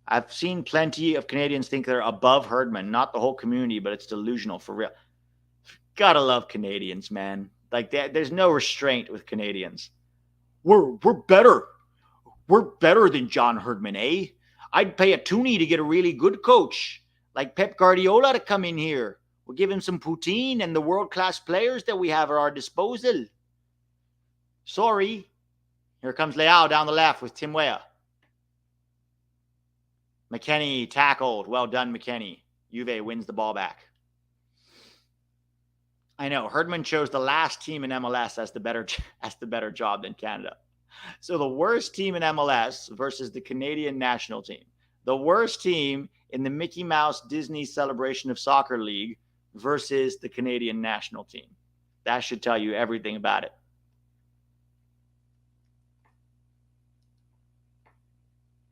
I've seen plenty of Canadians think they're above Herdman. Not the whole community, but it's delusional for real. Gotta love Canadians, man. Like there's no restraint with Canadians. We're better. We're better than John Herdman, eh? I'd pay a toonie to get a really good coach like Pep Guardiola to come in here. We'll give him some poutine and the world-class players that we have at our disposal. Sorry. Here comes Leao down the left with Tim Weah. McKennie tackled. Well done, McKennie. Juve wins the ball back. I know. Herdman chose the last team in MLS as the better job than Canada. So the worst team in MLS versus the Canadian national team. The worst team in the Mickey Mouse Disney Celebration of Soccer League versus the Canadian national team. That should tell you everything about it.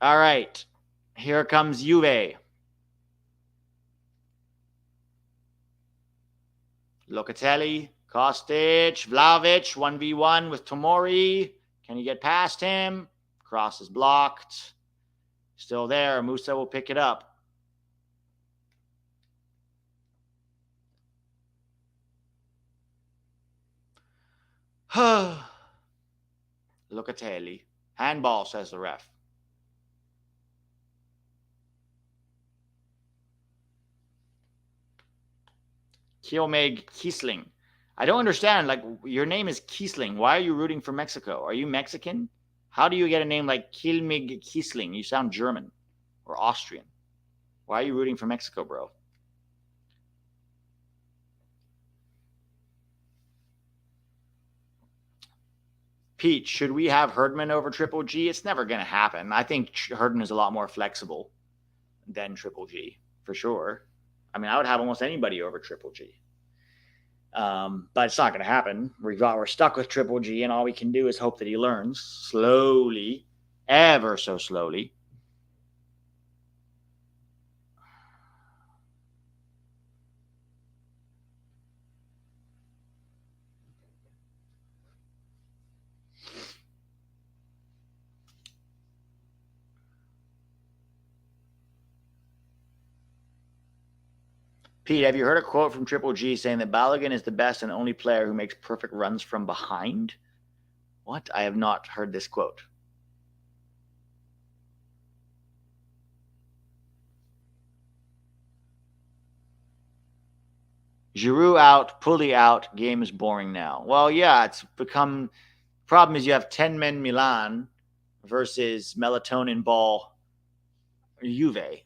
All right. Here comes Juve. Locatelli, Kostic, Vlahovic, 1v1 with Tomori. Can he get past him? Cross is blocked. Still there. Musah will pick it up. Locatelli. Handball, says the ref. Kielmeg Kiesling. I don't understand. Like, your name is Kiesling. Why are you rooting for Mexico? Are you Mexican? How do you get a name like Kielmeg Kiesling? You sound German or Austrian. Why are you rooting for Mexico, bro? Pete, should we have Herdman over Triple G? It's never going to happen. I think Herdman is a lot more flexible than Triple G, for sure. I mean, I would have almost anybody over Triple G. But it's not going to happen. We're stuck with Triple G, and all we can do is hope that he learns slowly, ever so slowly. Pete, have you heard a quote from Triple G saying that Balogun is the best and only player who makes perfect runs from behind? What? I have not heard this quote. Giroud out, Pulisic out, game is boring now. Well, yeah, it's become problem is you have 10 men Milan versus melatonin ball Juve.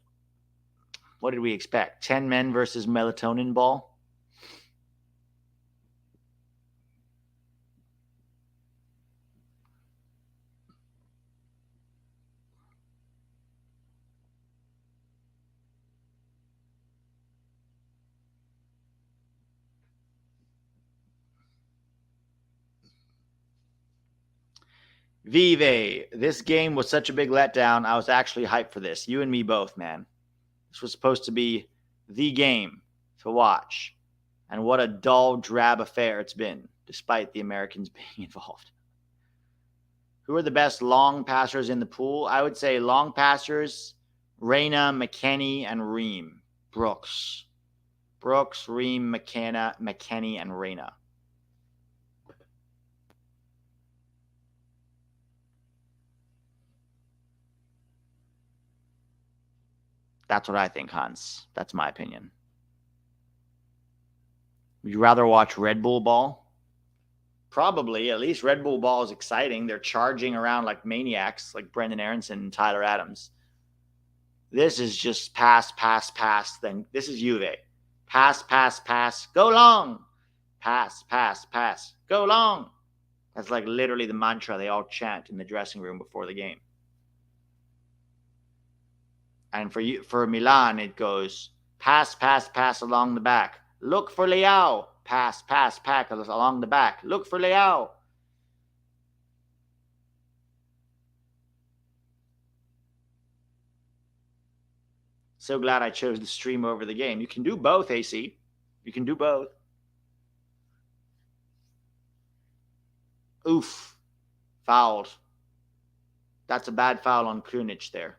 What did we expect? 10 men versus melatonin ball? Vive, this game was such a big letdown. I was actually hyped for this. You and me both, man. This was supposed to be the game to watch. And what a dull, drab affair it's been, despite the Americans being involved. Who are the best long passers in the pool? I would say long passers, Reina, McKennie, and Ream. Brooks, Ream, McKennie, and Reina. That's what I think, Hans. That's my opinion. Would you rather watch Red Bull ball? Probably. At least Red Bull ball is exciting. They're charging around like maniacs, like Brendan Aronson and Tyler Adams. This is just pass. Then this is Juve. Pass. Go long. Pass. Go long. That's like literally the mantra they all chant in the dressing room before the game. And for Milan, it goes pass along the back. Look for Leao. Pass along the back. Look for Leao. So glad I chose the stream over the game. You can do both, AC. You can do both. Oof. Fouled. That's a bad foul on Krunic there.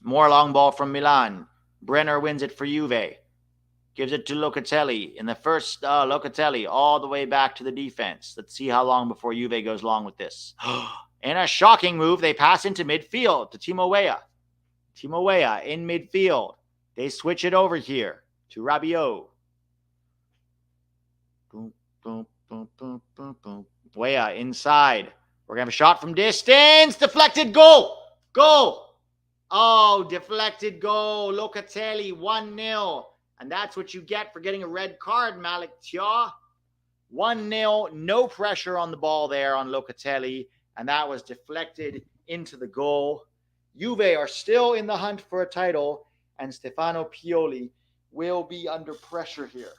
More long ball from Milan. Brenner wins it for Juve. Gives it to Locatelli. In the first, Locatelli all the way back to the defense. Let's see how long before Juve goes long with this. In a shocking move, they pass into midfield to Timo Weah. Timo Weah in midfield. They switch it over here to Rabiot. Weah inside. We're going to have a shot from distance. Deflected goal. Oh, deflected goal. Locatelli, 1-0. And that's what you get for getting a red card, Malik Tia. 1-0, no pressure on the ball there on Locatelli. And that was deflected into the goal. Juve are still in the hunt for a title. And Stefano Pioli will be under pressure here.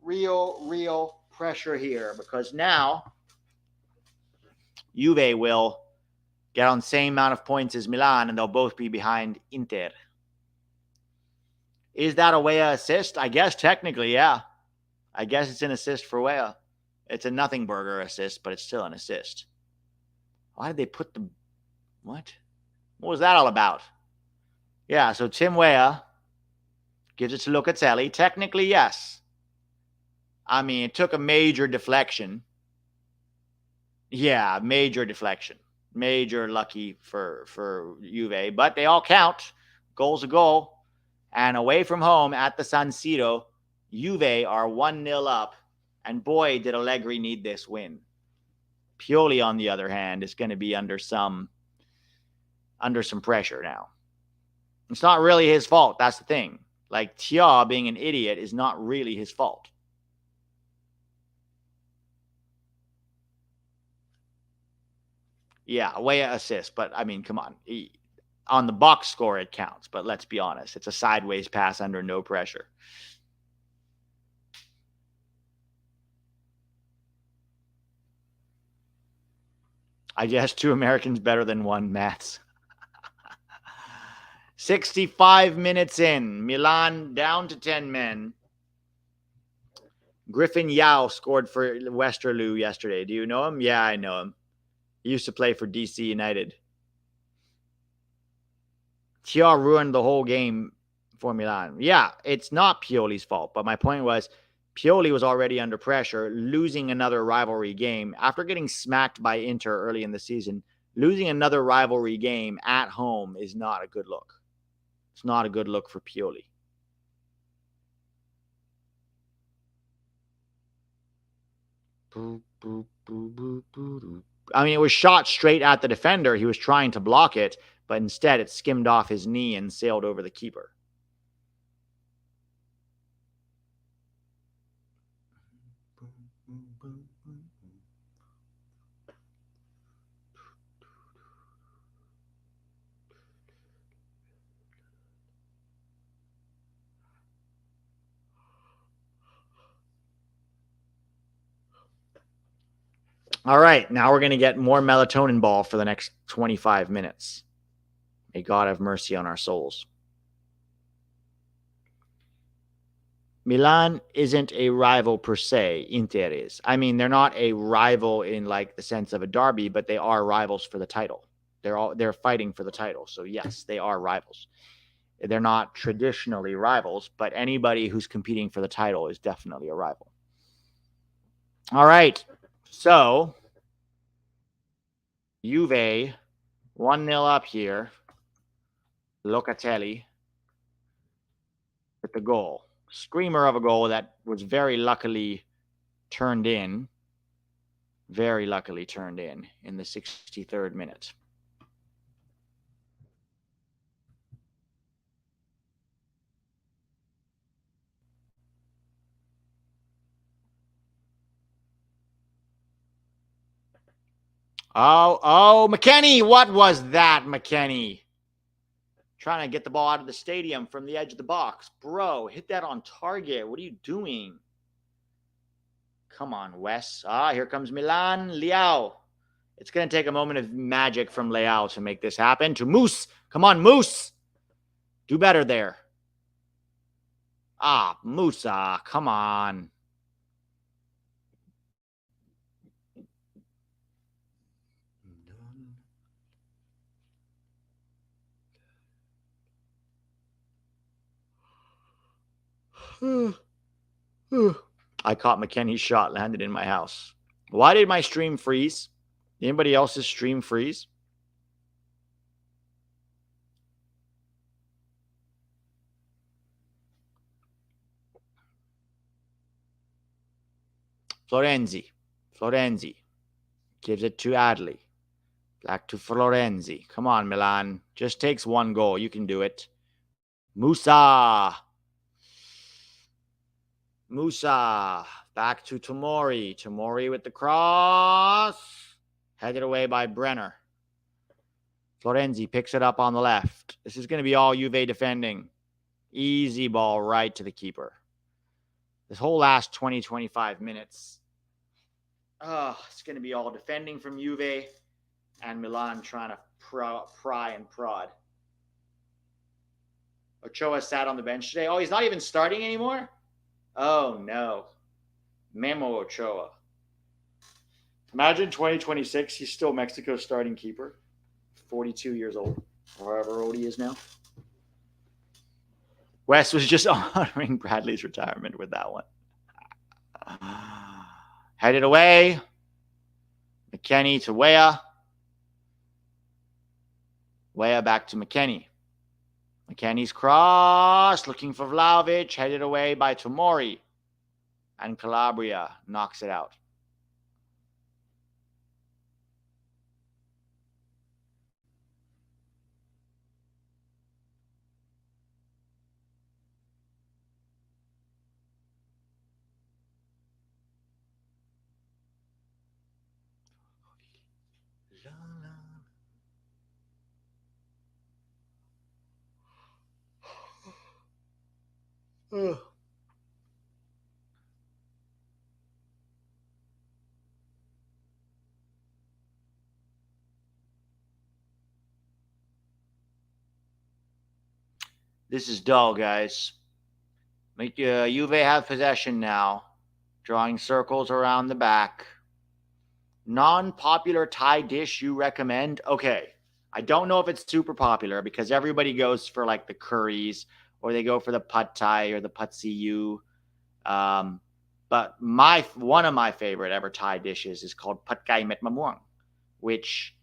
Real pressure here. Because now Juve will get on the same amount of points as Milan, and they'll both be behind Inter. Is that a Weah assist? I guess technically, yeah. I guess it's an assist for Weah. It's a nothing burger assist, but it's still an assist. Why did they put the... What? What was that all about? Yeah, so Tim Weah gives it to Locatelli. Technically, yes. I mean, it took a major deflection. Yeah, major deflection. Major lucky for Juve, but they all count. Goal's a goal. And away from home at the San Siro, Juve are 1-0 up. And boy, did Allegri need this win. Pioli, on the other hand, is going to be under some pressure now. It's not really his fault. That's the thing. Like, Tia being an idiot is not really his fault. Yeah, Weah assist, but I mean, come on. On the box score, it counts, but let's be honest. It's a sideways pass under no pressure. I guess 2 Americans better than 1, Mats. 65 minutes in. Milan down to 10 men. Griffin Yao scored for Westerlo yesterday. Do you know him? Yeah, I know him. He used to play for DC United. Tia ruined the whole game for Milan. Yeah, it's not Pioli's fault, but my point was Pioli was already under pressure, losing another rivalry game. After getting smacked by Inter early in the season, losing another rivalry game at home is not a good look. It's not a good look for Pioli. I mean, it was shot straight at the defender. He was trying to block it, but instead it skimmed off his knee and sailed over the keeper. All right, now we're going to get more melatonin ball for the next 25 minutes. May God have mercy on our souls. Milan isn't a rival per se. Inter is. I mean, they're not a rival in like the sense of a derby, but they are rivals for the title. They're fighting for the title. So yes, they are rivals. They're not traditionally rivals, but anybody who's competing for the title is definitely a rival. All right. So Juve 1-0 up here. Locatelli with the goal. Screamer of a goal that was very luckily turned in. Very luckily turned in the 63rd minute. Oh, McKennie. What was that, McKennie? Trying to get the ball out of the stadium from the edge of the box. Bro, hit that on target. What are you doing? Come on, Wes. Here comes Milan. Leao. It's going to take a moment of magic from Leao to make this happen. To Moose. Come on, Moose. Do better there. Musah. Come on. I caught McKennie's shot, landed in my house. Why did my stream freeze? Anybody else's stream freeze? Florenzi gives it to Adley. Back to Florenzi. Come on, Milan. Just takes one goal. You can do it. Musah. Back to Tomori. Tomori with the cross. Headed away by Brenner. Florenzi picks it up on the left. This is going to be all Juve defending. Easy ball right to the keeper. This whole last 20, 25 minutes. It's going to be all defending from Juve and Milan trying to pry and prod. Ochoa sat on the bench today. Oh, he's not even starting anymore? Oh, no. Memo Ochoa. Imagine 2026, he's still Mexico's starting keeper. 42 years old, however old he is now. Wes was just honoring Bradley's retirement with that one. Headed away. McKennie to Weah. Weah back to McKennie. McKennie's cross, looking for Vlahovic, headed away by Tomori. And Calabria knocks it out. This is dull, guys. Make Juve have possession now. Drawing circles around the back. Non-popular Thai dish you recommend? Okay. I don't know if it's super popular because everybody goes for like the curries or they go for the pad Thai or the pad see ew. But one of my favorite ever Thai dishes is called Pad Kai Met Mamuang, which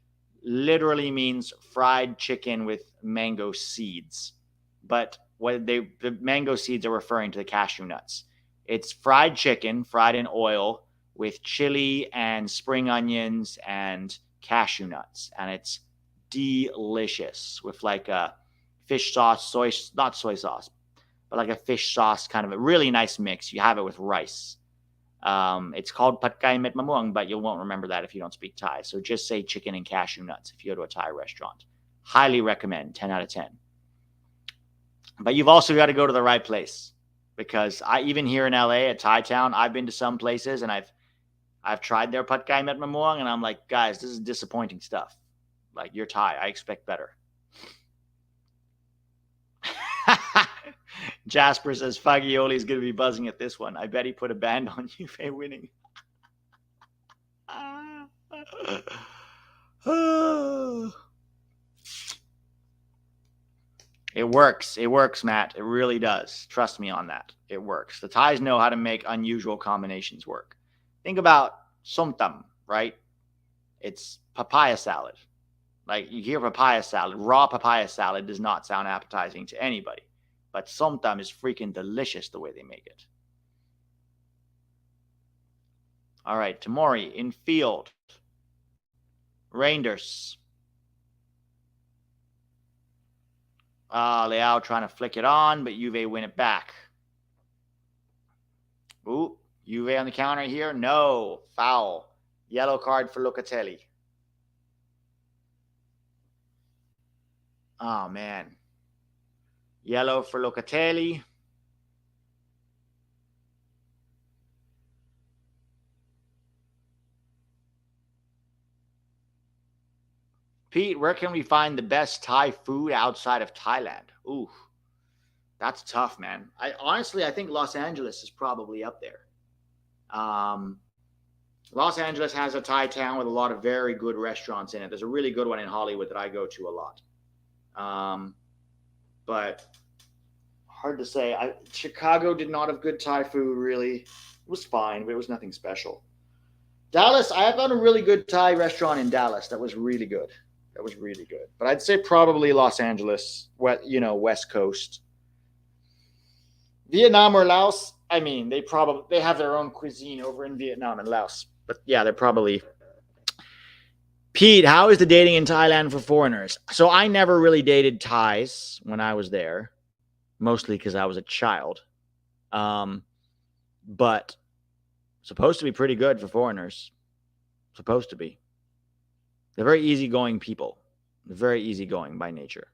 literally means fried chicken with mango seeds. But the mango seeds are referring to the cashew nuts. It's fried chicken, fried in oil with chili and spring onions and cashew nuts. And it's delicious with like a fish sauce, not soy sauce, but like a fish sauce, kind of a really nice mix. You have it with rice. It's called Pad Kai Met Mamuang, but you won't remember that if you don't speak Thai. So just say chicken and cashew nuts if you go to a Thai restaurant. Highly recommend, 10 out of 10. But you've also got to go to the right place, because even here in LA at Thai Town, I've been to some places and I've tried their Pad Kai Met Mamuang, and I'm like, guys, this is disappointing stuff. Like, you're Thai. I expect better. Jasper says Fagioli is going to be buzzing at this one. I bet he put a band on Juve winning. It works. It works, Matt. It really does. Trust me on that. It works. The Thais know how to make unusual combinations work. Think about somtam, right? It's papaya salad. Like, you hear papaya salad. Raw papaya salad does not sound appetizing to anybody. But somtam is freaking delicious the way they make it. All right, Tamori in field. Reinders. Leao trying to flick it on, but Juve win it back. Ooh, Juve on the counter here. No, foul. Yellow card for Locatelli. Oh, man. Yellow for Locatelli. Pete, where can we find the best Thai food outside of Thailand? Ooh, that's tough, man. I think Los Angeles is probably up there. Los Angeles has a Thai town with a lot of very good restaurants in it. There's a really good one in Hollywood that I go to a lot. But hard to say. Chicago did not have good Thai food, really. It was fine, but it was nothing special. Dallas, I found a really good Thai restaurant in Dallas that was really good. But I'd say probably Los Angeles, West Coast. Vietnam or Laos, I mean, they have their own cuisine over in Vietnam and Laos. But yeah, they're probably. Pete, how is the dating in Thailand for foreigners? So I never really dated Thais when I was there, mostly because I was a child. But supposed to be pretty good for foreigners. Supposed to be. They're very easygoing people. They're very easygoing by nature.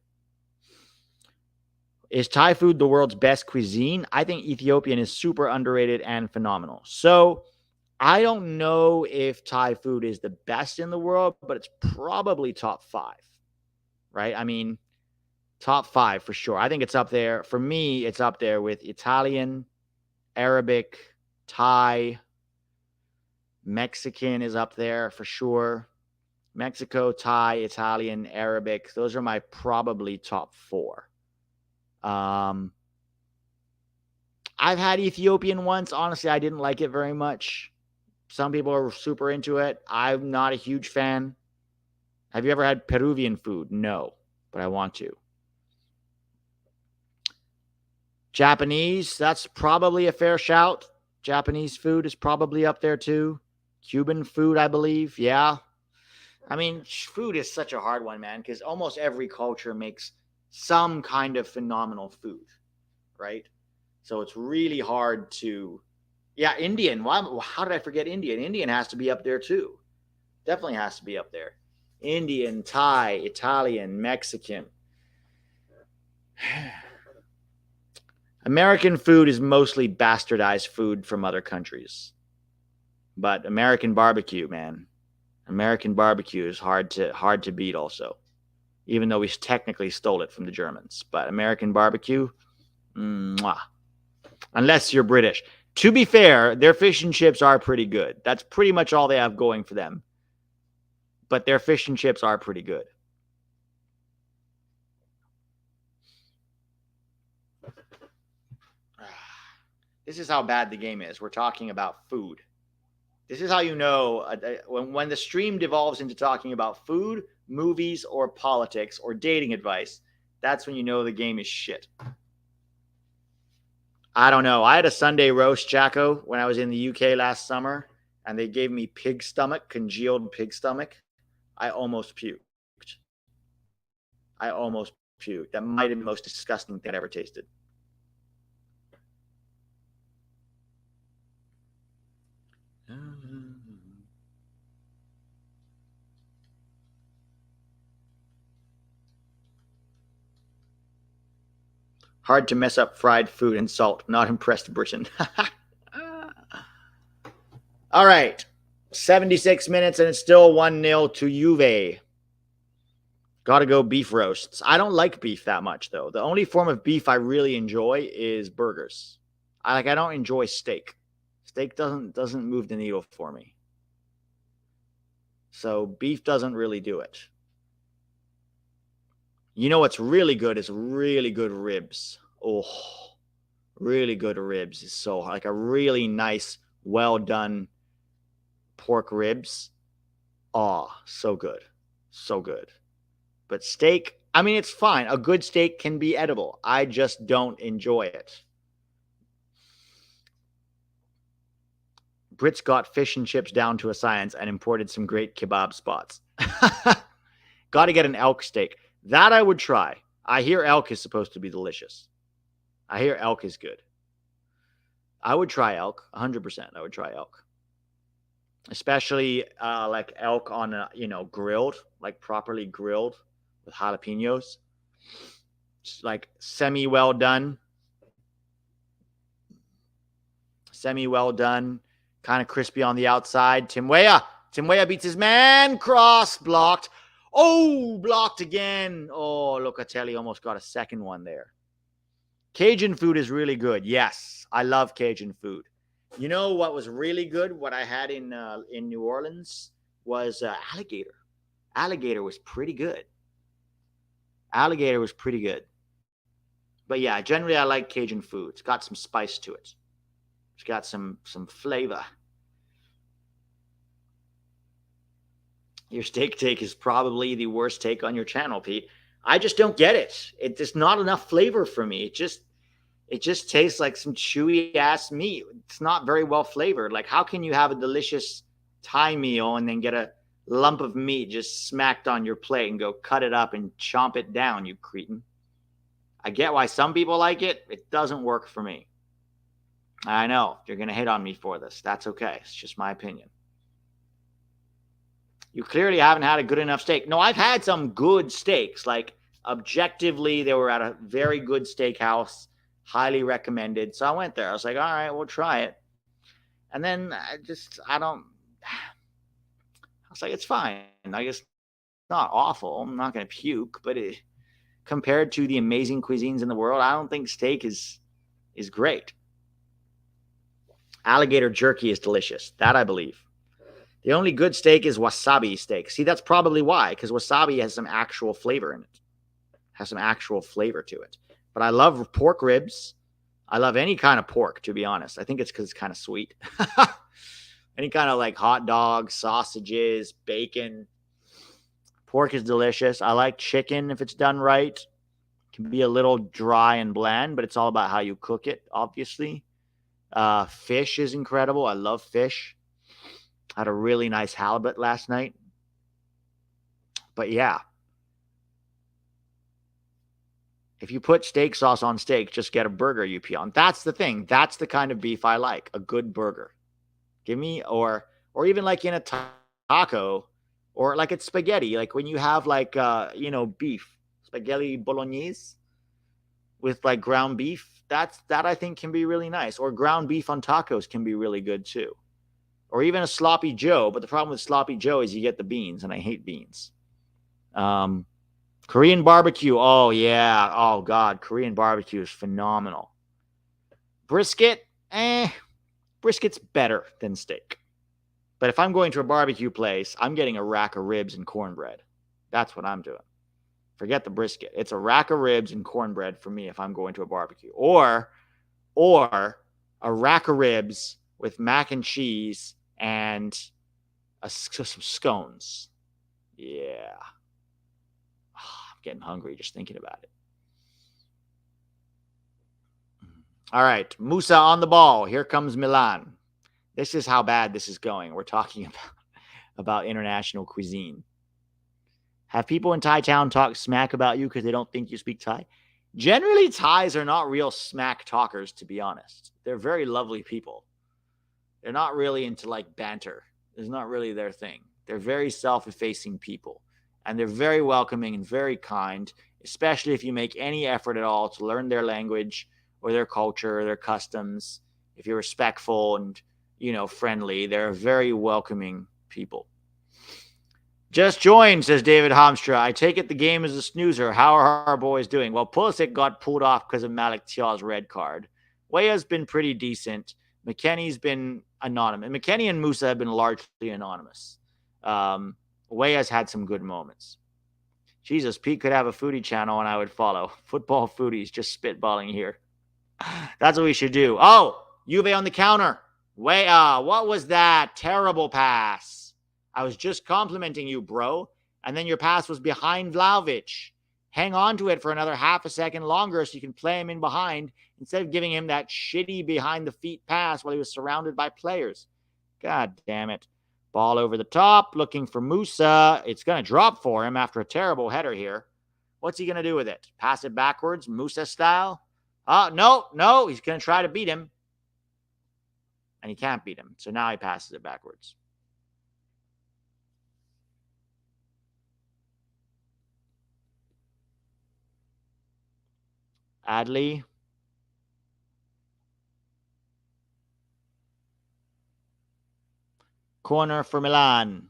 Is Thai food the world's best cuisine? I think Ethiopian is super underrated and phenomenal. So I don't know if Thai food is the best in the world, but it's probably top 5, right? I mean, top 5 for sure. I think it's up there. For me, it's up there with Italian, Arabic, Thai, Mexican is up there for sure. Mexico, Thai, Italian, Arabic. Those are my probably top 4. I've had Ethiopian once. Honestly, I didn't like it very much. Some people are super into it. I'm not a huge fan. Have you ever had Peruvian food? No, but I want to. Japanese, that's probably a fair shout. Japanese food is probably up there too. Cuban food, I believe. Yeah. I mean, food is such a hard one, man, because almost every culture makes some kind of phenomenal food, right? So it's really hard to. Yeah, Indian. How did I forget Indian? Indian has to be up there too. Definitely has to be up there. Indian, Thai, Italian, Mexican. American food is mostly bastardized food from other countries. But American barbecue, man. American barbecue is hard to beat also. Even though we technically stole it from the Germans. But American barbecue, mwah. Unless you're British. To be fair, their fish and chips are pretty good. That's pretty much all they have going for them. But their fish and chips are pretty good. This is how bad the game is. We're talking about food. This is how you know when the stream devolves into talking about food, movies, or politics, or dating advice. That's when you know the game is shit. I don't know. I had a Sunday roast, Jacko, when I was in the UK last summer, and they gave me pig stomach, congealed pig stomach. I almost puked. I almost puked. That might have been the most disgusting thing I'd ever tasted. Hard to mess up fried food and salt. Not impressed, Britain. All right. 76 minutes and it's still 1-0 to Juve. Got to go beef roasts. I don't like beef that much, though. The only form of beef I really enjoy is burgers. I don't enjoy steak. Steak doesn't move the needle for me. So beef doesn't really do it. You know what's really good is really good ribs. Oh, really good ribs is so like a really nice, well done pork ribs. Oh, so good. So good. But steak, I mean, it's fine. A good steak can be edible. I just don't enjoy it. Brits got fish and chips down to a science and imported some great kebab spots. Got to get an elk steak. That I would try. I hear elk is supposed to be delicious. I hear elk is good. I would try elk, 100%. I would try elk. Especially like elk on, grilled, like properly grilled with jalapenos. Just like semi-well done. Semi-well done. Kind of crispy on the outside. Tim Weah beats his man. Cross blocked. Oh, blocked again. Oh, Locatelli almost got a second one there. Cajun food is really good. Yes, I love Cajun food. You know what was really good? What I had in New Orleans was alligator. Alligator was pretty good. Alligator was pretty good. But yeah, generally I like Cajun food. It's got some spice to it. It's got some flavor. Your steak take is probably the worst take on your channel, Pete. I just don't get it. It's just not enough flavor for me. It just tastes like some chewy ass meat. It's not very well flavored. Like, how can you have a delicious Thai meal and then get a lump of meat just smacked on your plate and go cut it up and chomp it down, you cretin? I get why some people like it. It doesn't work for me. I know you're going to hate on me for this. That's okay. It's just my opinion. You clearly haven't had a good enough steak. No, I've had some good steaks. Like, objectively, they were at a very good steakhouse, highly recommended. So I went there. I was like, all right, we'll try it. And then I was like, it's fine. I guess it's not awful. I'm not going to puke, but compared to the amazing cuisines in the world, I don't think steak is great. Alligator jerky is delicious. That I believe. The only good steak is wasabi steak. See, that's probably why, because wasabi has some actual flavor in it. Has some actual flavor to it. But I love pork ribs. I love any kind of pork, to be honest. I think it's because it's kind of sweet. Any kind of like hot dogs, sausages, bacon. Pork is delicious. I like chicken if it's done right. It can be a little dry and bland, but it's all about how you cook it, obviously. Fish is incredible. I love fish. Had a really nice halibut last night. But yeah. If you put steak sauce on steak, just get a burger you pee on. That's the thing. That's the kind of beef I like. A good burger. Give me, or even like in a taco, or like it's spaghetti. Like when you have like, beef. Spaghetti bolognese with like ground beef. That I think can be really nice. Or ground beef on tacos can be really good too. Or even a sloppy Joe. But the problem with sloppy Joe is you get the beans, and I hate beans. Korean barbecue. Oh, yeah. Oh, God. Korean barbecue is phenomenal. Brisket. Brisket's better than steak. But if I'm going to a barbecue place, I'm getting a rack of ribs and cornbread. That's what I'm doing. Forget the brisket. It's a rack of ribs and cornbread for me if I'm going to a barbecue. Or a rack of ribs with mac and cheese and some scones. Yeah. I'm getting hungry just thinking about it. All right. Musah on the ball. Here comes Milan. This is how bad this is going. We're talking about international cuisine. Have people in Thai town talk smack about you because they don't think you speak Thai? Generally, Thais are not real smack talkers, to be honest. They're very lovely people. They're not really into like banter. It's not really their thing. They're very self-effacing people. And they're very welcoming and very kind, especially if you make any effort at all to learn their language or their culture or their customs. If you're respectful and, friendly, they're very welcoming people. Just joined, says David Hamstra. I take it the game is a snoozer. How are our boys doing? Well, Pulisic got pulled off because of Malik Thiaw's red card. Weah's been pretty decent. McKennie's been anonymous. McKennie and Musah have been largely anonymous. Weah's had some good moments. Jesus, Pete could have a foodie channel and I would follow. Football foodies, just spitballing here. That's what we should do. Oh, Juve on the counter. Weah, what was that? Terrible pass. I was just complimenting you, bro. And then your pass was behind Vlahovic. Hang on to it for another half a second longer so you can play him in behind instead of giving him that shitty behind-the-feet pass while he was surrounded by players. God damn it. Ball over the top, looking for Musah. It's going to drop for him after a terrible header here. What's he going to do with it? Pass it backwards, Musah style? No. He's going to try to beat him. And he can't beat him. So now he passes it backwards. Adley. Corner for Milan.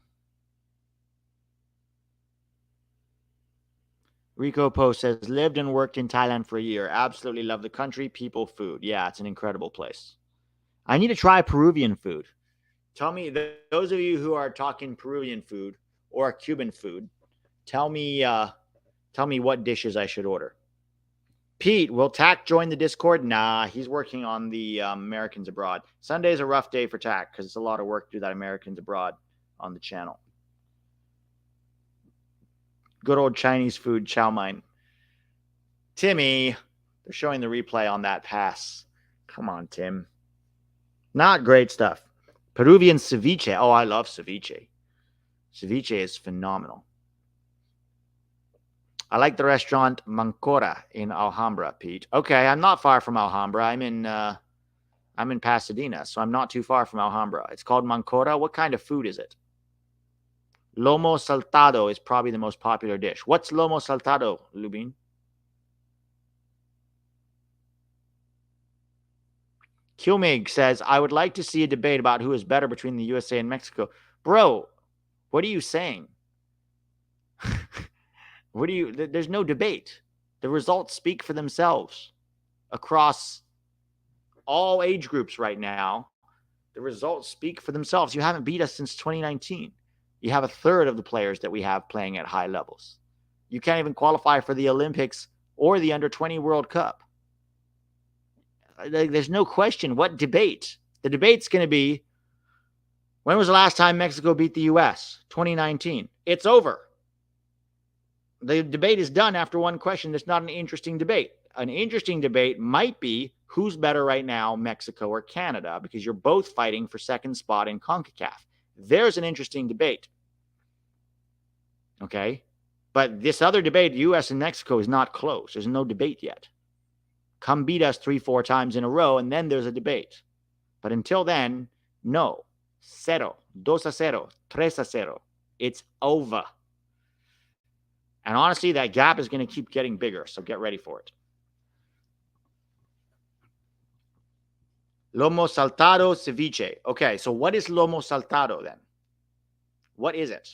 Rico Post says, lived and worked in Thailand for a year. Absolutely love the country, people, food. Yeah, it's an incredible place. I need to try Peruvian food. Tell me, those of you who are talking Peruvian food or Cuban food, tell me what dishes I should order. Pete, will Tack join the Discord? Nah, he's working on the Americans Abroad. Sunday's a rough day for Tack because it's a lot of work to do that Americans Abroad on the channel. Good old Chinese food, chow mein. Timmy, they're showing the replay on that pass. Come on, Tim. Not great stuff. Peruvian ceviche. Oh, I love ceviche. Ceviche is phenomenal. I like the restaurant Mancora in Alhambra, Pete. Okay, I'm not far from Alhambra. I'm in Pasadena, so I'm not too far from Alhambra. It's called Mancora. What kind of food is it? Lomo saltado is probably the most popular dish. What's lomo saltado, Lubin? Kilmig says, I would like to see a debate about who is better between the USA and Mexico. Bro, what are you saying? There's no debate. The results speak for themselves across all age groups right now. The results speak for themselves. You haven't beat us since 2019. You have a third of the players that we have playing at high levels. You can't even qualify for the Olympics or the Under-20 World Cup. There's no question. What debate? The debate's going to be, when was the last time Mexico beat the U.S.? 2019. It's over. The debate is done after one question. It's not an interesting debate. An interesting debate might be who's better right now, Mexico or Canada, because you're both fighting for second spot in CONCACAF. There's an interesting debate. Okay? But this other debate, U.S. and Mexico, is not close. There's no debate yet. Come beat us 3-4 times in a row, and then there's a debate. But until then, no. 0, 2-0, 3-0. It's over. And honestly, that gap is going to keep getting bigger, so get ready for it. Lomo saltado ceviche. Okay, so what is lomo saltado then? What is it?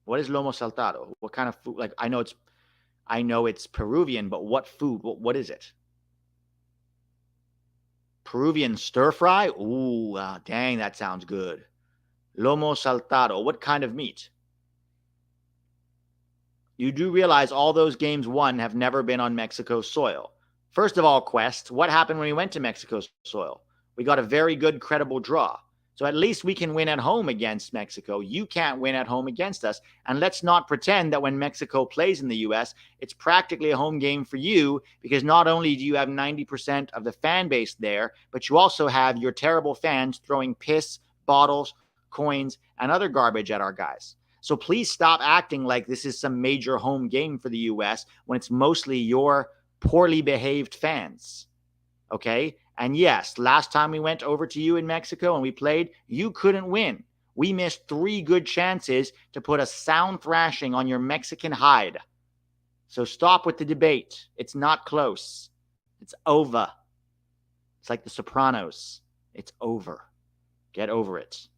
What is lomo saltado? What kind of food? Like, I know it's Peruvian, but what food? What is it? Peruvian stir fry? Ooh, dang, that sounds good. Lomo saltado. What kind of meat? You do realize all those games won have never been on Mexico's soil. First of all, Quest, what happened when we went to Mexico's soil? We got a very good, credible draw. So at least we can win at home against Mexico. You can't win at home against us. And let's not pretend that when Mexico plays in the U.S., it's practically a home game for you, because not only do you have 90% of the fan base there, but you also have your terrible fans throwing piss, bottles, coins, and other garbage at our guys. So please stop acting like this is some major home game for the U.S. when it's mostly your poorly behaved fans. Okay? And yes, last time we went over to you in Mexico and we played, you couldn't win. We missed 3 good chances to put a sound thrashing on your Mexican hide. So stop with the debate. It's not close. It's over. It's like The Sopranos. It's over. Get over it.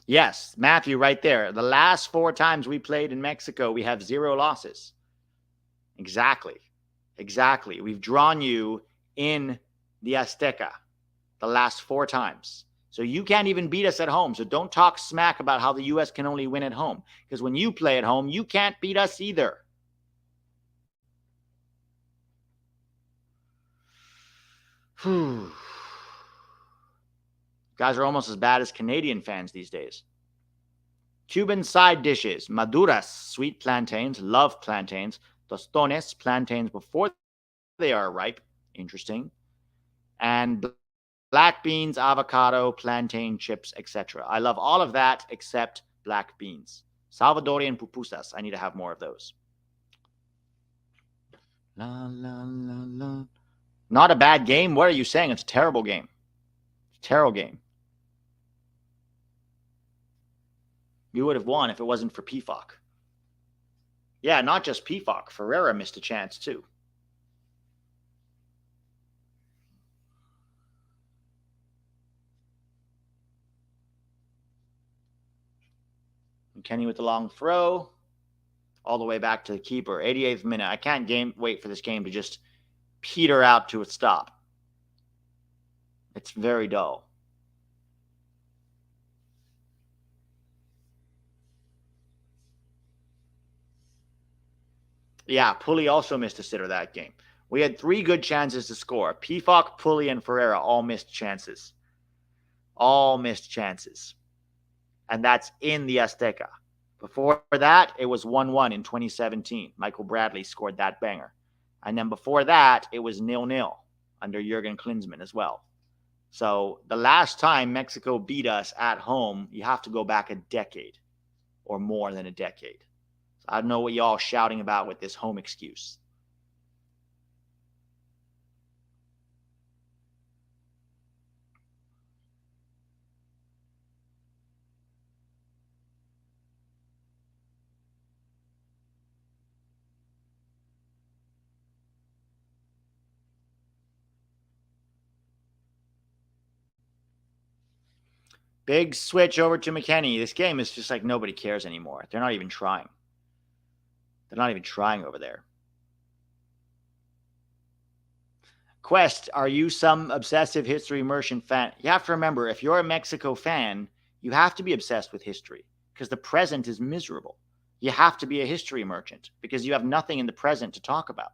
Yes, Matthew, right there. The last 4 times we played in Mexico, we have 0 losses. Exactly. We've drawn you in the Azteca the last 4 times. So you can't even beat us at home. So don't talk smack about how the U.S. can only win at home. Because when you play at home, you can't beat us either. Whew. Guys are almost as bad as Canadian fans these days. Cuban side dishes. Maduras, sweet plantains. Love plantains. Tostones, plantains before they are ripe. Interesting. And black beans, avocado, plantain chips, etc. I love all of that except black beans. Salvadorian pupusas. I need to have more of those. La, la, la, la. Not a bad game. What are you saying? It's a terrible game. It's a terrible game. We would have won if it wasn't for PFOC. Yeah, not just PFOC. Ferreira missed a chance too. McKennie with the long throw. All the way back to the keeper. 88th minute. I can't wait for this game to just peter out to a stop. It's very dull. Yeah, Pulli also missed a sitter that game. We had 3 good chances to score. PFOC, Pulli, and Ferreira all missed chances. All missed chances. And that's in the Azteca. Before that, it was 1-1 in 2017. Michael Bradley scored that banger. And then before that, it was 0-0 under Jurgen Klinsmann as well. So the last time Mexico beat us at home, you have to go back a decade or more than a decade. So I don't know what y'all shouting about with this home excuse. Big switch over to McKennie. This game is just like nobody cares anymore. They're not even trying. They're not even trying over there. Quest, are you some obsessive history immersion fan? You have to remember, if you're a Mexico fan, you have to be obsessed with history because the present is miserable. You have to be a history merchant because you have nothing in the present to talk about.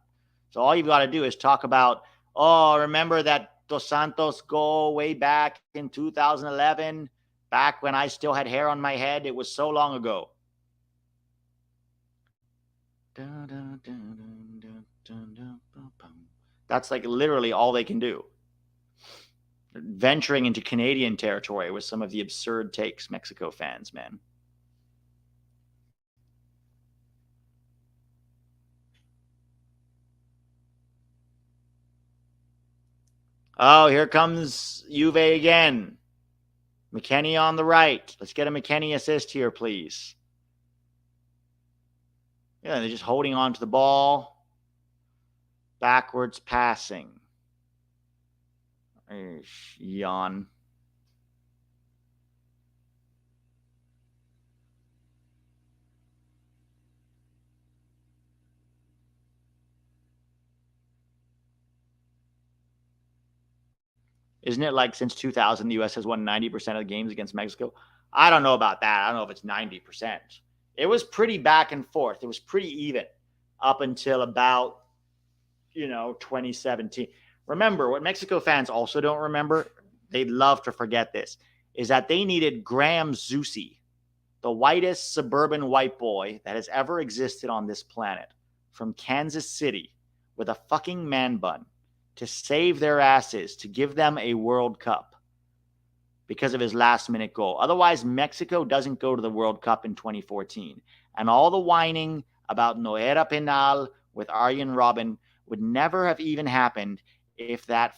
So all you've got to do is talk about, oh, remember that Dos Santos goal way back in 2011? Back when I still had hair on my head, it was so long ago. That's like literally all they can do. Venturing into Canadian territory with some of the absurd takes, Mexico fans, man. Oh, here comes Juve again. McKennie on the right. Let's get a McKennie assist here, please. Yeah, they're just holding on to the ball. Backwards passing. Yawn. Isn't it like since 2000, the U.S. has won 90% of the games against Mexico? I don't know about that. I don't know if it's 90%. It was pretty back and forth. It was pretty even. up until about, 2017. Remember, what Mexico fans also don't remember, they'd love to forget this, is that they needed Graham Zusi, the whitest suburban white boy that has ever existed on this planet, from Kansas City with a fucking man bun, to save their asses, to give them a World Cup because of his last-minute goal. Otherwise, Mexico doesn't go to the World Cup in 2014. And all the whining about no era penal with Arjen Robben would never have even happened if that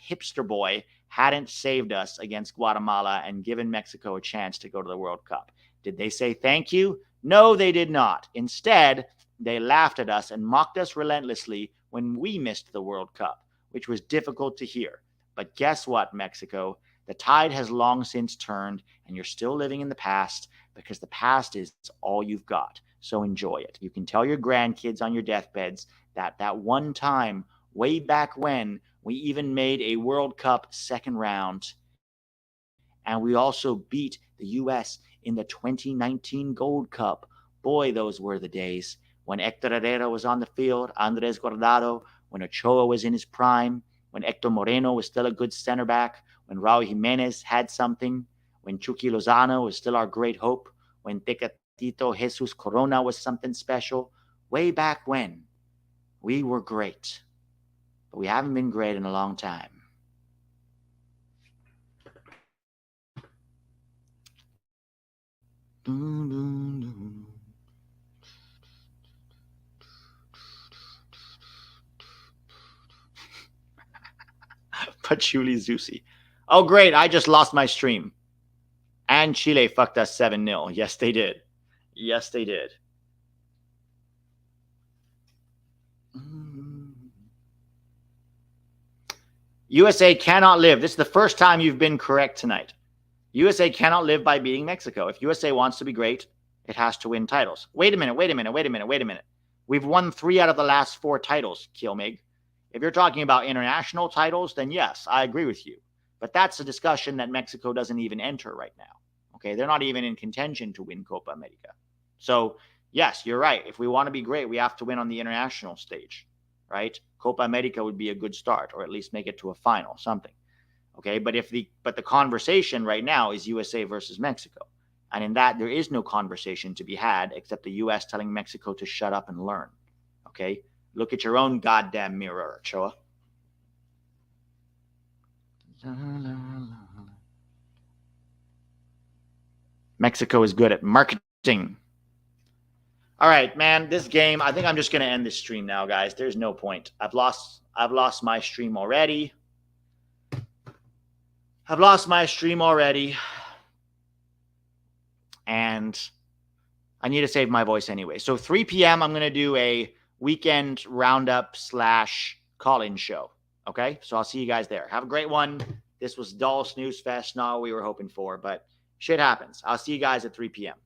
hipster boy hadn't saved us against Guatemala and given Mexico a chance to go to the World Cup. Did they say thank you? No, they did not. Instead, they laughed at us and mocked us relentlessly when we missed the World Cup, which was difficult to hear. But guess what, Mexico? The tide has long since turned, and you're still living in the past because the past is all you've got. So enjoy it. You can tell your grandkids on your deathbeds that one time, way back when, we even made a World Cup second round, and we also beat the U.S. in the 2019 Gold Cup. Boy, those were the days when Hector Herrera was on the field, Andres Guardado, when Ochoa was in his prime, when Hector Moreno was still a good center back, when Raul Jimenez had something, when Chucky Lozano was still our great hope, when Tecatito Jesus Corona was something special. Way back when, we were great. But we haven't been great in a long time. Patchouli Zusi. Oh, great. I just lost my stream. And Chile fucked us 7-0. Yes, they did. Yes, they did. USA cannot live. This is the first time you've been correct tonight. USA cannot live by beating Mexico. If USA wants to be great, it has to win titles. Wait a minute. We've won 3 out of the last 4 titles, Kielmig. If you're talking about international titles, then yes, I agree with you. But that's a discussion that Mexico doesn't even enter right now. Okay, they're not even in contention to win Copa America. So, yes, you're right. If we want to be great, we have to win on the international stage, right? Copa America would be a good start, or at least make it to a final, something. Okay, but the conversation right now is USA versus Mexico. And in that, there is no conversation to be had except the US telling Mexico to shut up and learn. Okay? Look at your own goddamn mirror, Ochoa. Mexico is good at marketing. All right, man, this game, I think I'm just going to end this stream now, guys. There's no point. I've lost my stream already. And I need to save my voice anyway. So 3 p.m., I'm going to do a weekend roundup / call-in show. Okay? So I'll see you guys there. Have a great one. This was dull snooze fest, not what we were hoping for, but shit happens. I'll see you guys at 3 p.m.